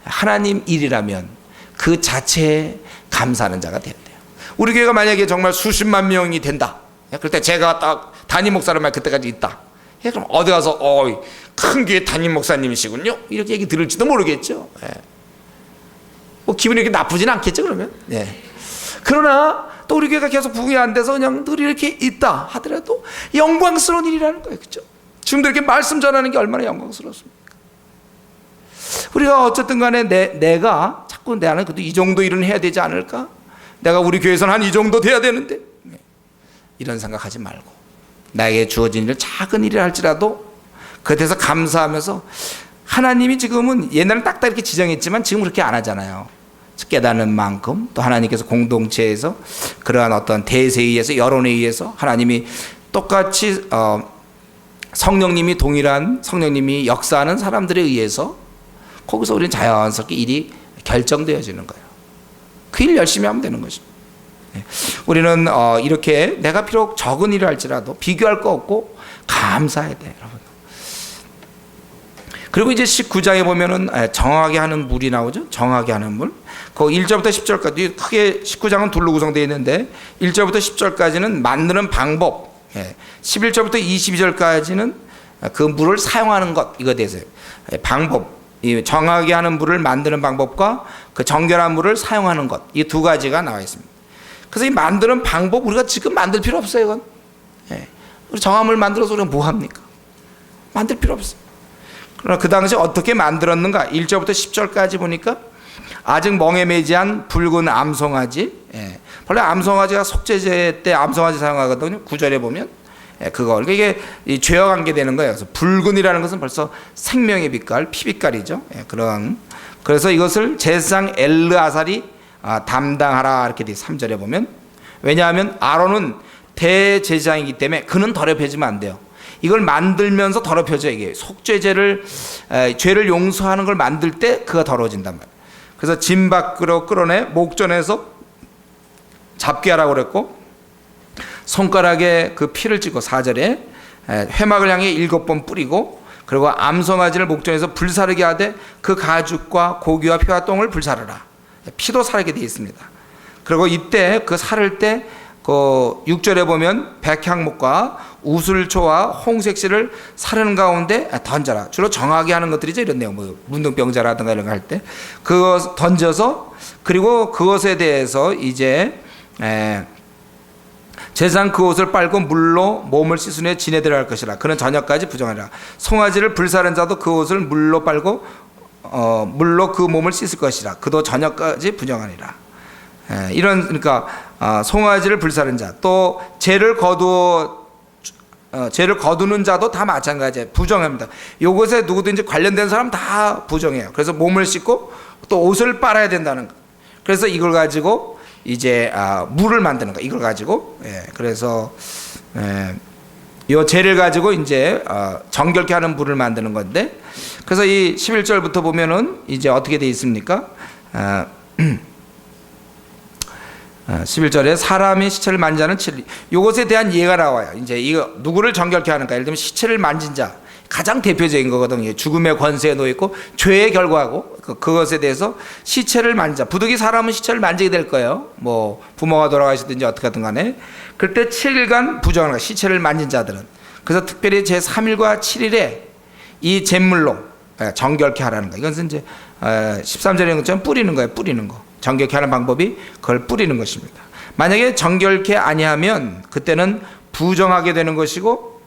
하나님 일이라면 그 자체에 감사하는 자가 돼야 돼요. 우리 교회가 만약에 정말 수십만 명이 된다. 그럴 때 제가 딱 담임 목사라면 그때까지 있다. 그럼 어디 가서 큰 교회 담임 목사님이시군요, 이렇게 얘기 들을지도 모르겠죠. 예. 뭐 기분이 이렇게 나쁘진 않겠죠, 그러면. 예. 그러나 또 우리 교회가 계속 부흥이 안 돼서 그냥 늘 이렇게 있다 하더라도 영광스러운 일이라는 거예요. 그렇죠? 지금도 이렇게 말씀 전하는 게 얼마나 영광스럽습니까? 우리가 어쨌든 간에 내가 자꾸 나는 그래도 이 정도 일은 해야 되지 않을까? 내가 우리 교회에서는 한 이 정도 돼야 되는데, 이런 생각하지 말고 나에게 주어진 일, 작은 일을 할지라도 그에 대해서 감사하면서, 하나님이 지금은 옛날엔 딱딱 이렇게 지정했지만 지금 그렇게 안 하잖아요. 깨닫는 만큼, 또 하나님께서 공동체에서 그러한 어떤 대세에 의해서, 여론에 의해서 하나님이 똑같이 성령님이 동일한 성령님이 역사하는 사람들에 의해서 거기서 우리는 자연스럽게 일이 결정되어지는 거예요. 그 일 열심히 하면 되는 것입니다. 우리는 이렇게 내가 비록 적은 일을 할지라도 비교할 거 없고 감사해야 돼요, 여러분. 그리고 이제 19장에 보면은 정하게 하는 물이 나오죠. 정하게 하는 물. 그 1절부터 10절까지 크게 19장은 둘로 구성되어 있는데 1절부터 10절까지는 만드는 방법, 11절부터 22절까지는 그 물을 사용하는 것, 이거에 대해서 방법, 이 정하게 하는 물을 만드는 방법과 그 정결한 물을 사용하는 것, 이 두 가지가 나와 있습니다. 그래서 이 만드는 방법, 우리가 지금 만들 필요 없어요. 이건 우리 정한 물 만들어서 우리가 뭐 합니까? 만들 필요 없어요. 그러나 그 당시 어떻게 만들었는가? 1절부터 10절까지 보니까 아직 멍에 매지한 붉은 암송아지, 원래 암송아지가 속죄제 때 암송아지 사용하거든요. 9절에 보면 그거, 이게 죄와 관계되는 거예요. 그래서 붉은이라는 것은 벌써 생명의 빛깔, 피빛깔이죠. 그래서 이것을 제사장 엘르아살이 담당하라, 이렇게 돼 3절에 보면. 왜냐하면 아론은 대제사장이기 때문에 그는 더럽혀지면 안 돼요. 이걸 만들면서 더럽혀져. 이게 속죄제를, 죄를 용서하는 걸 만들 때 그가 더러워진단 말이에요. 그래서 진 밖으로 끌어내 목전에서 잡게 하라고 그랬고, 손가락에 그 피를 찍고 4절에 회막을 향해 7번 뿌리고, 그리고 암송아지를 목전에서 불사르게 하되 그 가죽과 고기와 피와 똥을 불사르라. 피도 사르게 되어 있습니다. 그리고 이때 그 사를 때 그 6절에 보면 백향목과 우슬초와 홍색실을 사르는 가운데 던져라. 주로 정하게 하는 것들이죠. 이런 내용, 뭐 문둥병자라든가 이런 거 할 때 그거 던져서, 그리고 그것에 대해서 이제 제사장 그 옷을 빨고 물로 몸을 씻은 후에 지내들어 할 것이라. 그는 저녁까지 부정하리라. 송아지를 불사른 자도 그 옷을 물로 빨고 물로 그 몸을 씻을 것이라. 그도 저녁까지 부정하니라. 이런, 그러니까 송아지를 불사른 자, 또 죄를 거두는 자도 다 마찬가지예요. 부정합니다. 이것에 누구든지 관련된 사람 다 부정해요. 그래서 몸을 씻고 또 옷을 빨아야 된다는 거. 그래서 이걸 가지고 이제 물을 만드는 거. 이걸 가지고, 그래서 이 죄를 가지고 이제 정결케 하는 물을 만드는 건데, 그래서 이 11절부터 보면은 이제 어떻게 돼 있습니까? 11절에 사람이 시체를 만진 자는 7일. 이것에 대한 이해가 나와요. 이제 이거 누구를 정결케 하는가? 예를 들면 시체를 만진 자, 가장 대표적인 거거든요. 죽음의 권세에 놓여 있고 죄의 결과고, 그것에 대해서 시체를 만진 자. 부득이 사람은 시체를 만지게 될 거예요. 뭐 부모가 돌아가시든지 어떻게 하든 간에. 그때 7일간 부정하는 거예요, 시체를 만진 자들은. 그래서 특별히 제3일과 7일에 이 잿물로 정결케 하라는 거예요. 이것은 이제 13절에 것처럼 뿌리는 거예요. 뿌리는 거. 정결케 하는 방법이 그걸 뿌리는 것입니다. 만약에 정결케 아니하면 그때는 부정하게 되는 것이고,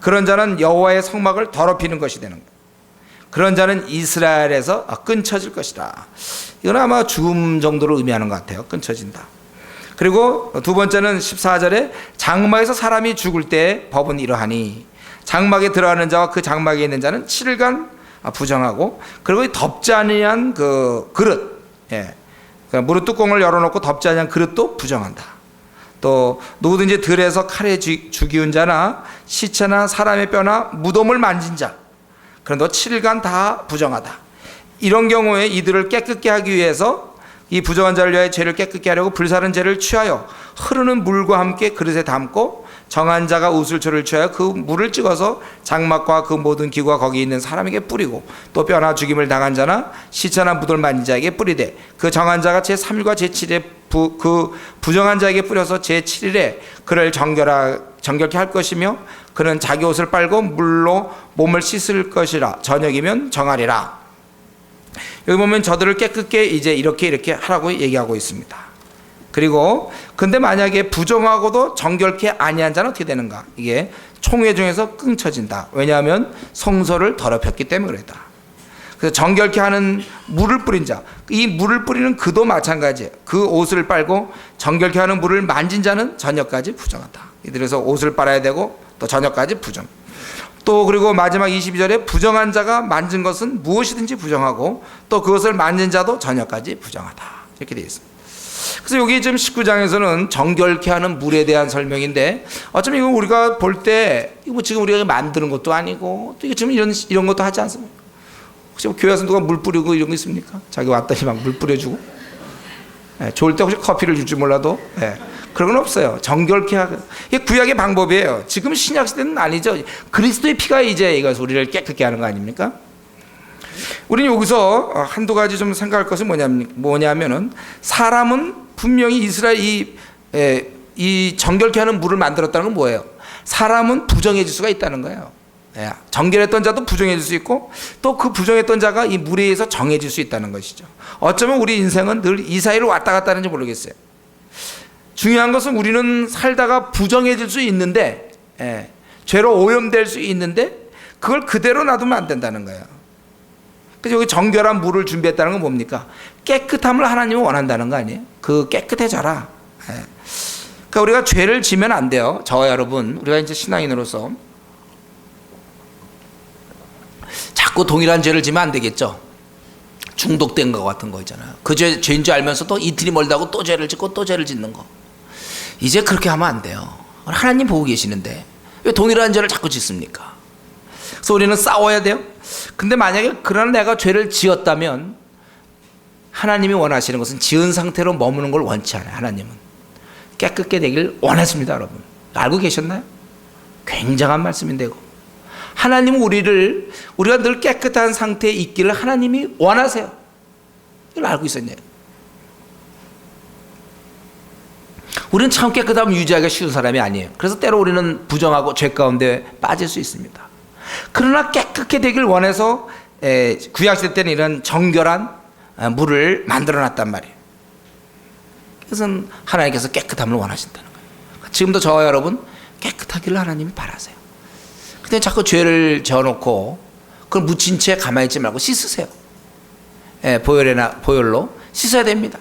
그런 자는 여호와의 성막을 더럽히는 것이 되는 거예요. 그런 자는 이스라엘에서 끊쳐질 것이다. 이건 아마 죽음 정도로 의미하는 것 같아요. 끊쳐진다. 그리고 두 번째는 14절에 장막에서 사람이 죽을 때 법은 이러하니, 장막에 들어가는 자와 그 장막에 있는 자는 7일간 부정하고, 그리고 덮지 아니한 그 그릇, 무릇 뚜껑을 열어놓고 덮지 아니한 그릇도 부정한다. 또 누구든지 들에서 칼에 죽이운 자나 시체나 사람의 뼈나 무덤을 만진 자, 그런데 7일간 다 부정하다. 이런 경우에 이들을 깨끗게 하기 위해서 이 부정한 자를 위하여 죄를 깨끗게 하려고 불사른 재를 취하여 흐르는 물과 함께 그릇에 담고 정한 자가 우슬초를 취하여 그 물을 찍어서 장막과 그 모든 기구가 거기 있는 사람에게 뿌리고 또 뼈나 죽임을 당한 자나 시체나 무덤을 만진 자에게 뿌리되 그 정한 자가 제3일과 제7일에 그 부정한 자에게 뿌려서 제7일에 그를 정결케 할 것이며 그는 자기 옷을 빨고 물로 몸을 씻을 것이라 저녁이면 정하리라. 여기 보면 저들을 깨끗게 이제 이렇게 하라고 얘기하고 있습니다. 그리고 근데 만약에 부정하고도 정결케 아니한 자는 어떻게 되는가? 이게 총회 중에서 끊쳐진다. 왜냐하면 성소를 더럽혔기 때문에 그랬다. 그래서 정결케 하는 물을 뿌린 자, 이 물을 뿌리는 그도 마찬가지예요. 그 옷을 빨고 정결케 하는 물을 만진 자는 저녁까지 부정하다. 이들에서 옷을 빨아야 되고 또 저녁까지 부정. 또 그리고 마지막 22절에 부정한 자가 만진 것은 무엇이든지 부정하고 또 그것을 만진 자도 저녁까지 부정하다. 이렇게 되어 있습니다. 그래서 여기 지금 19장에서는 정결케 하는 물에 대한 설명인데 어쩌면 이거 우리가 볼 때 이거 뭐 지금 우리가 만드는 것도 아니고 또 이거 지금 이런 것도 하지 않습니까? 혹시 뭐 교회 와서 누가 물 뿌리고 이런 거 있습니까? 자기 왔더니 막 물 뿌려주고 좋을 때 혹시 커피를 줄지 몰라도 그런 건 없어요. 정결케 하고 이게 구약의 방법이에요. 지금 신약 시대는 아니죠. 그리스도의 피가 이제 이것을 우리를 깨끗게 하는 거 아닙니까? 우리는 여기서 한두 가지 좀 생각할 것은 뭐냐면은 사람은 분명히 이스라엘 이 정결케 하는 물을 만들었다는 건 뭐예요? 사람은 부정해질 수가 있다는 거예요. 정결했던 자도 부정해질 수 있고 또 그 부정했던 자가 이 물에 의해서 정해질 수 있다는 것이죠. 어쩌면 우리 인생은 늘 이 사이를 왔다 갔다 하는지 모르겠어요. 중요한 것은 우리는 살다가 부정해질 수 있는데 죄로 오염될 수 있는데 그걸 그대로 놔두면 안 된다는 거예요. 그래서 여기 정결한 물을 준비했다는 건 뭡니까? 깨끗함을 하나님은 원한다는 거 아니에요? 그 깨끗해져라. 그러니까 우리가 죄를 지면 안 돼요. 저와 여러분, 우리가 이제 신앙인으로서 자꾸 동일한 죄를 지면 안 되겠죠. 중독된 것 같은 거 있잖아요. 그 죄인 줄 알면서도 이틀이 멀다고 또 죄를 짓고 또 죄를 짓는 거. 이제 그렇게 하면 안 돼요. 하나님 보고 계시는데 왜 동일한 죄를 자꾸 짓습니까? 그래서 우리는 싸워야 돼요. 근데 만약에 그러나 내가 죄를 지었다면 하나님이 원하시는 것은 지은 상태로 머무는 걸 원치 않아요. 하나님은 깨끗게 되길 원하십니다. 여러분 알고 계셨나요? 굉장한 말씀인데 하나님은 우리가 늘 깨끗한 상태에 있기를 하나님이 원하세요. 이걸 알고 있었네요. 우리는 참 깨끗함을 유지하기가 쉬운 사람이 아니에요. 그래서 때로 우리는 부정하고 죄 가운데 빠질 수 있습니다. 그러나 깨끗게 되길 원해서 구약시대 때는 이런 정결한 물을 만들어놨단 말이에요. 그래서 하나님께서 깨끗함을 원하신다는 거예요. 지금도 저와 여러분 깨끗하기를 하나님이 바라세요. 근데 자꾸 죄를 지어놓고 그걸 묻힌 채 가만히 있지 말고 씻으세요. 보혈로 씻어야 됩니다.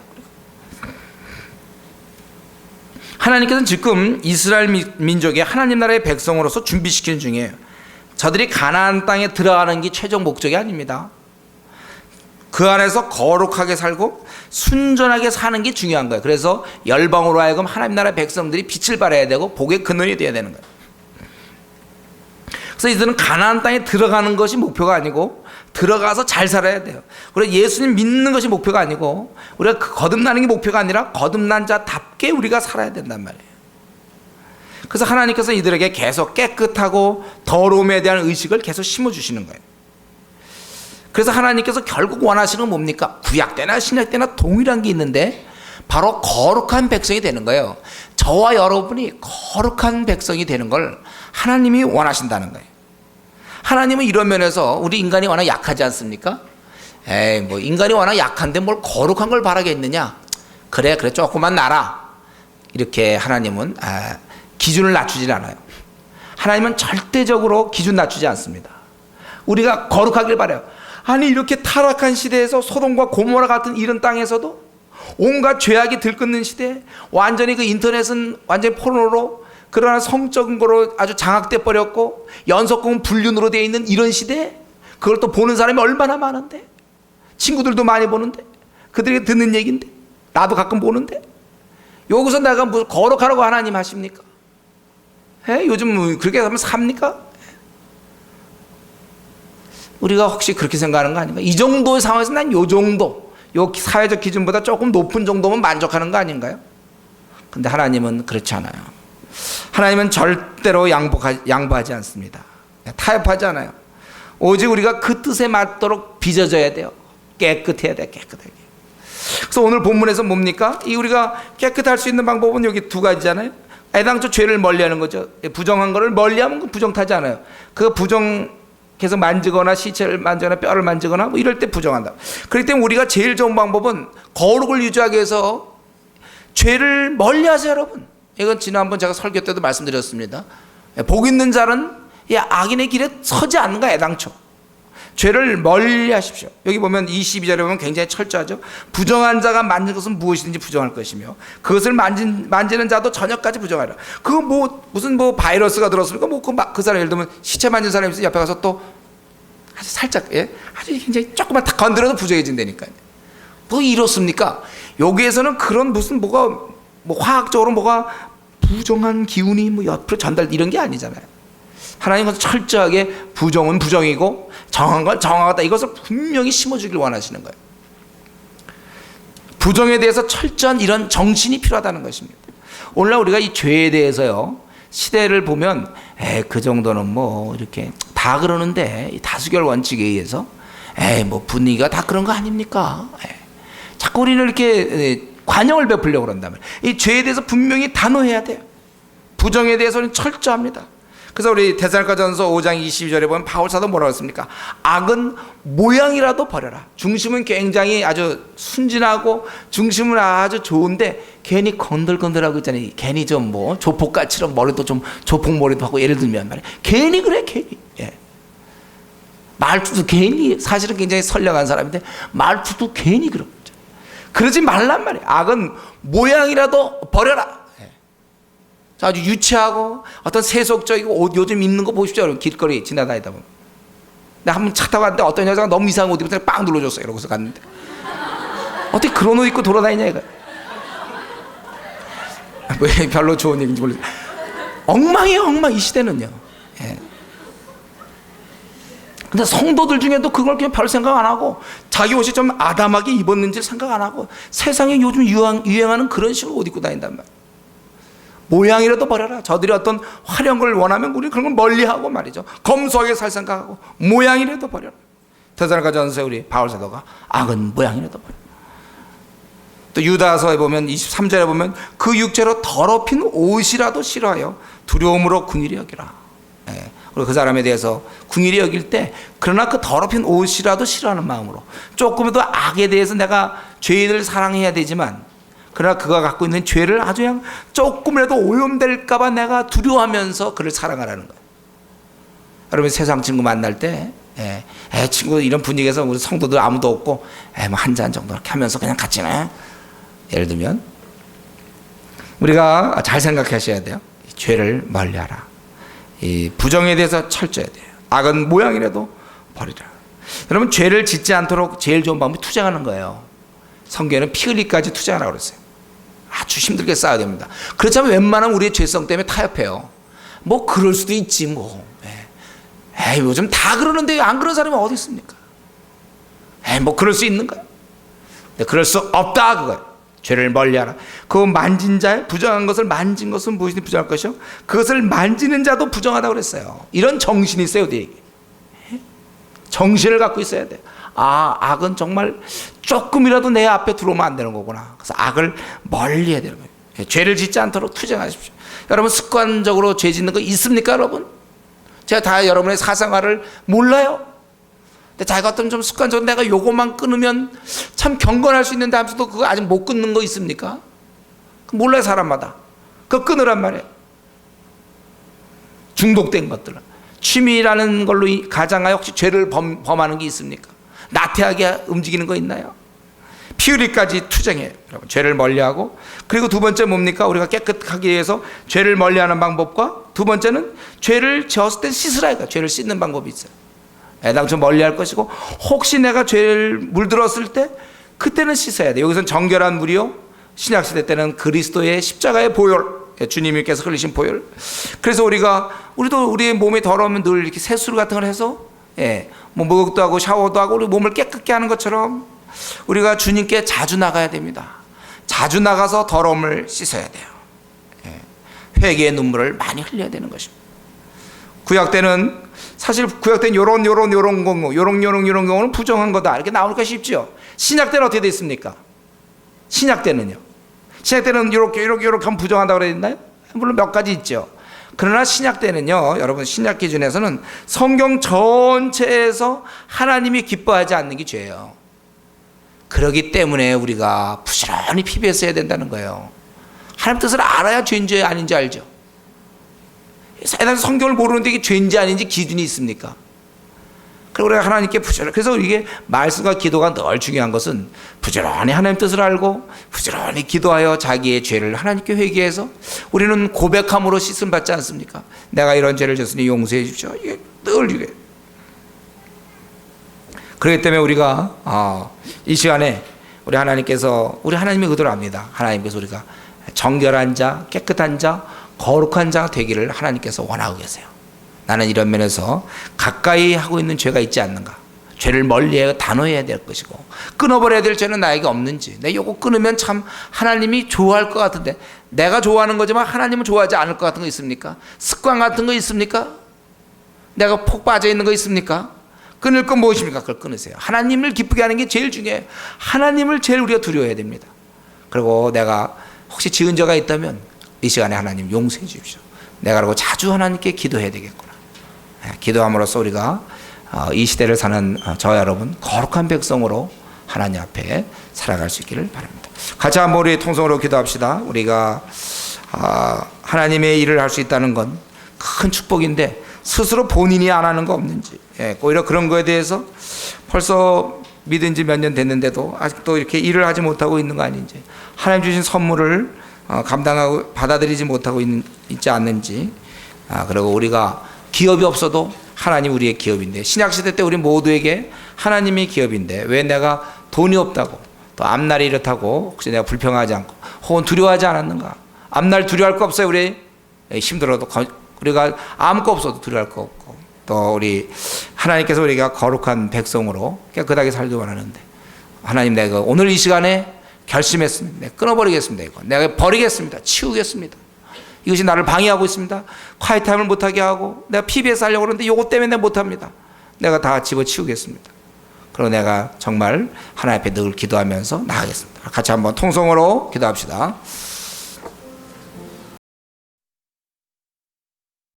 하나님께서는 지금 이스라엘 민족의 하나님 나라의 백성으로서 준비시키는 중이에요. 저들이 가나안 땅에 들어가는 게 최종 목적이 아닙니다. 그 안에서 거룩하게 살고 순전하게 사는 게 중요한 거예요. 그래서 열방으로 하여금 하나님 나라의 백성들이 빛을 발해야 되고 복의 근원이 되어야 되는 거예요. 그래서 이들은 가나안 땅에 들어가는 것이 목표가 아니고 들어가서 잘 살아야 돼요. 우리가 예수님 믿는 것이 목표가 아니고 우리가 거듭나는 게 목표가 아니라 거듭난 자답게 우리가 살아야 된단 말이에요. 그래서 하나님께서 이들에게 계속 깨끗하고 더러움에 대한 의식을 계속 심어주시는 거예요. 그래서 하나님께서 결국 원하시는 건 뭡니까? 구약 때나 신약 때나 동일한 게 있는데 바로 거룩한 백성이 되는 거예요. 저와 여러분이 거룩한 백성이 되는 걸 하나님이 원하신다는 거예요. 하나님은 이런 면에서 우리 인간이 워낙 약하지 않습니까? 뭐 인간이 워낙 약한데 뭘 거룩한 걸 바라겠느냐? 그래 조금만 나라. 이렇게 하나님은 기준을 낮추질 않아요. 하나님은 절대적으로 기준 낮추지 않습니다. 우리가 거룩하길 바라요. 아니 이렇게 타락한 시대에서 소돔과 고모라 같은 이런 땅에서도 온갖 죄악이 들끓는 시대에 완전히 그 인터넷은 완전히 포르노로 그러나 성적인 거로 아주 장악돼 버렸고 연속공은 불륜으로 되어 있는 이런 시대에 그걸 또 보는 사람이 얼마나 많은데 친구들도 많이 보는데 그들이 듣는 얘기인데 나도 가끔 보는데 여기서 내가 무슨 거룩하라고 하나님 하십니까? 요즘 그렇게 하면 삽니까? 우리가 혹시 그렇게 생각하는 거 아닌가? 이 정도의 상황에서 난 요 정도, 요 사회적 기준보다 조금 높은 정도면 만족하는 거 아닌가요? 근데 하나님은 그렇지 않아요. 하나님은 절대로 양보하지 않습니다. 타협하지 않아요. 오직 우리가 그 뜻에 맞도록 빚어져야 돼요. 깨끗해야 돼, 깨끗하게. 그래서 오늘 본문에서 뭡니까? 이 우리가 깨끗할 수 있는 방법은 여기 두 가지잖아요. 애당초 죄를 멀리하는 거죠. 부정한 거를 멀리하면 부정타지 않아요. 그 부정해서 만지거나 시체를 만지거나 뼈를 만지거나 뭐 이럴 때 부정한다. 그렇기 때문에 우리가 제일 좋은 방법은 거룩을 유지하기 위해서 죄를 멀리하세요, 여러분. 이건 지난번 제가 설교 때도 말씀드렸습니다. 복 있는 자는 이 악인의 길에 서지 않는 거야, 애당초. 죄를 멀리 하십시오. 여기 보면 22절에 보면 굉장히 철저하죠. 부정한 자가 만진 것은 무엇이든지 부정할 것이며 그것을 만지는 자도 저녁까지 부정하라. 그거 뭐 무슨 뭐 바이러스가 들었습니까? 뭐 그 사람 예를 들면 시체 만진 사람이 있으면 옆에 가서 또 아주 살짝 아주 굉장히 조금만 딱 건드려도 부정해진다니까요. 뭐 이렇습니까? 여기에서는 그런 무슨 뭐가 뭐 화학적으로 뭐가 부정한 기운이 뭐 옆으로 전달 이런 게 아니잖아요. 하나님은 철저하게 부정은 부정이고 정한 건 정하다, 이것을 분명히 심어주길 원하시는 거예요. 부정에 대해서 철저한 이런 정신이 필요하다는 것입니다. 오늘날 우리가 이 죄에 대해서요, 시대를 보면 그 정도는 뭐 이렇게 다 그러는데, 이 다수결 원칙에 의해서 뭐 분위기가 다 그런 거 아닙니까? 자꾸 우리는 이렇게 관용을 베풀려고 그런다면 이 죄에 대해서 분명히 단호해야 돼요. 부정에 대해서는 철저합니다. 그래서 우리 데살로니가전서 5장 22절에 보면 바울 사도 뭐라고 했습니까? 악은 모양이라도 버려라. 중심은 굉장히 아주 순진하고 중심은 아주 좋은데 괜히 건들건들하고 있잖아요. 괜히 좀 뭐 조폭같이럼 머리도 좀 조폭머리도 하고, 예를 들면 말이야, 괜히 그래, 괜히. 말투도 괜히, 사실은 굉장히 선량한 사람인데 말투도 괜히 그런 거죠. 그러지 말란 말이에요. 악은 모양이라도 버려라. 아주 유치하고 어떤 세속적이고 옷 요즘 입는 거 보십시오, 여러분. 길거리 지나다니다 보면. 나 한 번 차 타고 갔는데 어떤 여자가 너무 이상한 옷 입고 빵 눌러줬어요. 이러고서 갔는데 어떻게 그런 옷 입고 돌아다니냐 이거. 왜 별로 좋은 얘기인지 모르겠어요. 엉망이에요, 엉망. 이 시대는요. 근데 성도들 중에도 그걸 그냥 별 생각 안 하고 자기 옷이 좀 아담하게 입었는지 생각 안 하고 세상에 요즘 유행하는 그런 식으로 옷 입고 다닌단 말이에요. 모양이라도 버려라. 저들이 어떤 화려한 걸 원하면 우리 그런 걸 멀리하고 말이죠. 검소하게 살 생각하고 모양이라도 버려라. 데살로니가전서에 우리 바울 사도가 악은 모양이라도 버려라. 또 유다서에 보면 23절에 보면 그 육체로 더럽힌 옷이라도 싫어하여 두려움으로 궁일이 여기라. 그리고 그 사람에 대해서 궁일이 여길 때, 그러나 그 더럽힌 옷이라도 싫어하는 마음으로, 조금이라도 악에 대해서 내가 죄인을 사랑해야 되지만 그러나 그가 갖고 있는 죄를 아주 그냥 조금이라도 오염될까봐 내가 두려워하면서 그를 사랑하라는 거예요. 여러분, 세상 친구 만날 때 친구 이런 분위기에서 우리 성도들 아무도 없고 뭐 한 잔 정도 이렇게 하면서 그냥 같이 예를 들면 우리가 잘 생각하셔야 돼요. 죄를 멀리하라. 이 부정에 대해서 철저해야 돼요. 악은 모양이라도 버리라. 여러분, 죄를 짓지 않도록 제일 좋은 방법이 투쟁하는 거예요. 성경에는 피 흘리기까지 투쟁하라고 그랬어요. 아주 힘들게 싸워야 됩니다. 그렇다면 웬만하면 우리의 죄성 때문에 타협해요. 뭐 그럴 수도 있지 뭐. 요즘 다 그러는데 안 그런 사람이 어디 있습니까? 뭐 그럴 수 있는가요? 근데 그럴 수 없다 그거예요. 죄를 멀리하라. 그 만진 자, 부정한 것을 만진 것은 무엇이든 부정할 것이요, 그것을 만지는 자도 부정하다고 그랬어요. 이런 정신이 있어요, 우리에게. 정신을 갖고 있어야 돼요. 악은 정말 조금이라도 내 앞에 들어오면 안 되는 거구나. 그래서 악을 멀리 해야 되는 거예요. 죄를 짓지 않도록 투쟁하십시오. 여러분, 습관적으로 죄 짓는 거 있습니까, 여러분? 제가 다 여러분의 사생활을 몰라요. 근데 자기가 어떤 좀 습관적으로 내가 요것만 끊으면 참 경건할 수 있는데 하면서도 그거 아직 못 끊는 거 있습니까? 몰라요, 사람마다. 그거 끊으란 말이에요. 중독된 것들은. 취미라는 걸로 가장하여 혹시 죄를 범하는 게 있습니까? 나태하게 움직이는 거 있나요? 피 흘리기까지 투쟁해요. 여러분, 죄를 멀리하고, 그리고 두 번째 뭡니까? 우리가 깨끗하기 위해서 죄를 멀리하는 방법과, 두 번째는 죄를 지었을 때 씻으라. 죄를 씻는 방법이 있어요. 애당초 멀리할 것이고, 혹시 내가 죄를 물들었을 때 그때는 씻어야 돼. 여기서는 정결한 물이요, 신약시대 때는 그리스도의 십자가의 보혈, 주님께서 흘리신 보혈. 그래서 우리도 우리의 몸이 더러우면 늘 이렇게 세수를 같은 걸 해서 뭐 목욕도 하고 샤워도 하고 우리 몸을 깨끗게 하는 것처럼 우리가 주님께 자주 나가야 됩니다. 자주 나가서 더러움을 씻어야 돼요. 회개의 눈물을 많이 흘려야 되는 것입니다. 구약 때는 사실 구약 때는 요런 경우는 부정한 거다 이렇게 나오니까 쉽죠. 신약 때는 어떻게 돼 있습니까? 신약 때는 이렇게 하면 부정한다고 그래 있나요? 물론 몇 가지 있죠. 그러나 신약 때는요, 여러분 신약 기준에서는 성경 전체에서 하나님이 기뻐하지 않는 게 죄예요. 그렇기 때문에 우리가 부지런히 피비했어야 된다는 거예요. 하나님 뜻을 알아야 죄인지 아닌지 알죠. 성경을 모르는데 이게 죄인지 아닌지 기준이 있습니까? 그리고 우리가 하나님께 부지런히, 그래서 이게 말씀과 기도가 늘 중요한 것은 부지런히 하나님 뜻을 알고 부지런히 기도하여 자기의 죄를 하나님께 회개해서 우리는 고백함으로 씻음 받지 않습니까? 내가 이런 죄를 졌으니 용서해 주십시오. 이게 늘 이게. 그렇기 때문에 우리가 이 시간에 우리 하나님께서 우리 하나님의 의도를 압니다. 하나님께서 우리가 정결한 자, 깨끗한 자, 거룩한 자 되기를 하나님께서 원하고 계세요. 나는 이런 면에서 가까이 하고 있는 죄가 있지 않는가? 죄를 멀리해 단호해야 될 것이고 끊어버려야 될 죄는 나에게 없는지, 내 요거 끊으면 참 하나님이 좋아할 것 같은데 내가 좋아하는 거지만 하나님은 좋아하지 않을 것 같은 거 있습니까? 습관 같은 거 있습니까? 내가 폭 빠져 있는 거 있습니까? 끊을 건 무엇입니까? 그걸 끊으세요. 하나님을 기쁘게 하는 게 제일 중요해요. 하나님을 제일 우리가 두려워해야 됩니다. 그리고 내가 혹시 지은 죄가 있다면 이 시간에 하나님 용서해 주십시오. 내가 그러고 자주 하나님께 기도해야 되겠구나. 기도함으로써 우리가 이 시대를 사는 저와 여러분 거룩한 백성으로 하나님 앞에 살아갈 수 있기를 바랍니다. 같이 한번 우리 통성으로 기도합시다. 우리가 하나님의 일을 할 수 있다는 건 큰 축복인데 스스로 본인이 안 하는 거 없는지, 오히려 그런 거에 대해서 벌써 믿은 지 몇 년 됐는데도 아직도 이렇게 일을 하지 못하고 있는 거 아닌지, 하나님 주신 선물을 감당하고 받아들이지 못하고 있지 않는지, 그리고 우리가 기업이 없어도 하나님 우리의 기업인데, 신약시대 때 우리 모두에게 하나님이 기업인데 왜 내가 돈이 없다고 또 앞날이 이렇다고 혹시 내가 불평하지 않고 혹은 두려워하지 않았는가? 앞날 두려워할 거 없어요. 우리 힘들어도 우리가 아무것도 없어도 두려워할 거 없고, 또 우리 하나님께서 우리가 거룩한 백성으로 깨끗하게 살기 원하는데 하나님 내가 오늘 이 시간에 결심했습니다. 내가 끊어버리겠습니다. 이거 내가 버리겠습니다. 치우겠습니다. 이것이 나를 방해하고 있습니다. 콰이타임을 못하게 하고 내가 PBS 하려고 그러는데 이것 때문에 내가 못합니다. 내가 다 집어치우겠습니다. 그리고 내가 정말 하나님 앞에 늘 기도하면서 나가겠습니다. 같이 한번 통성으로 기도합시다.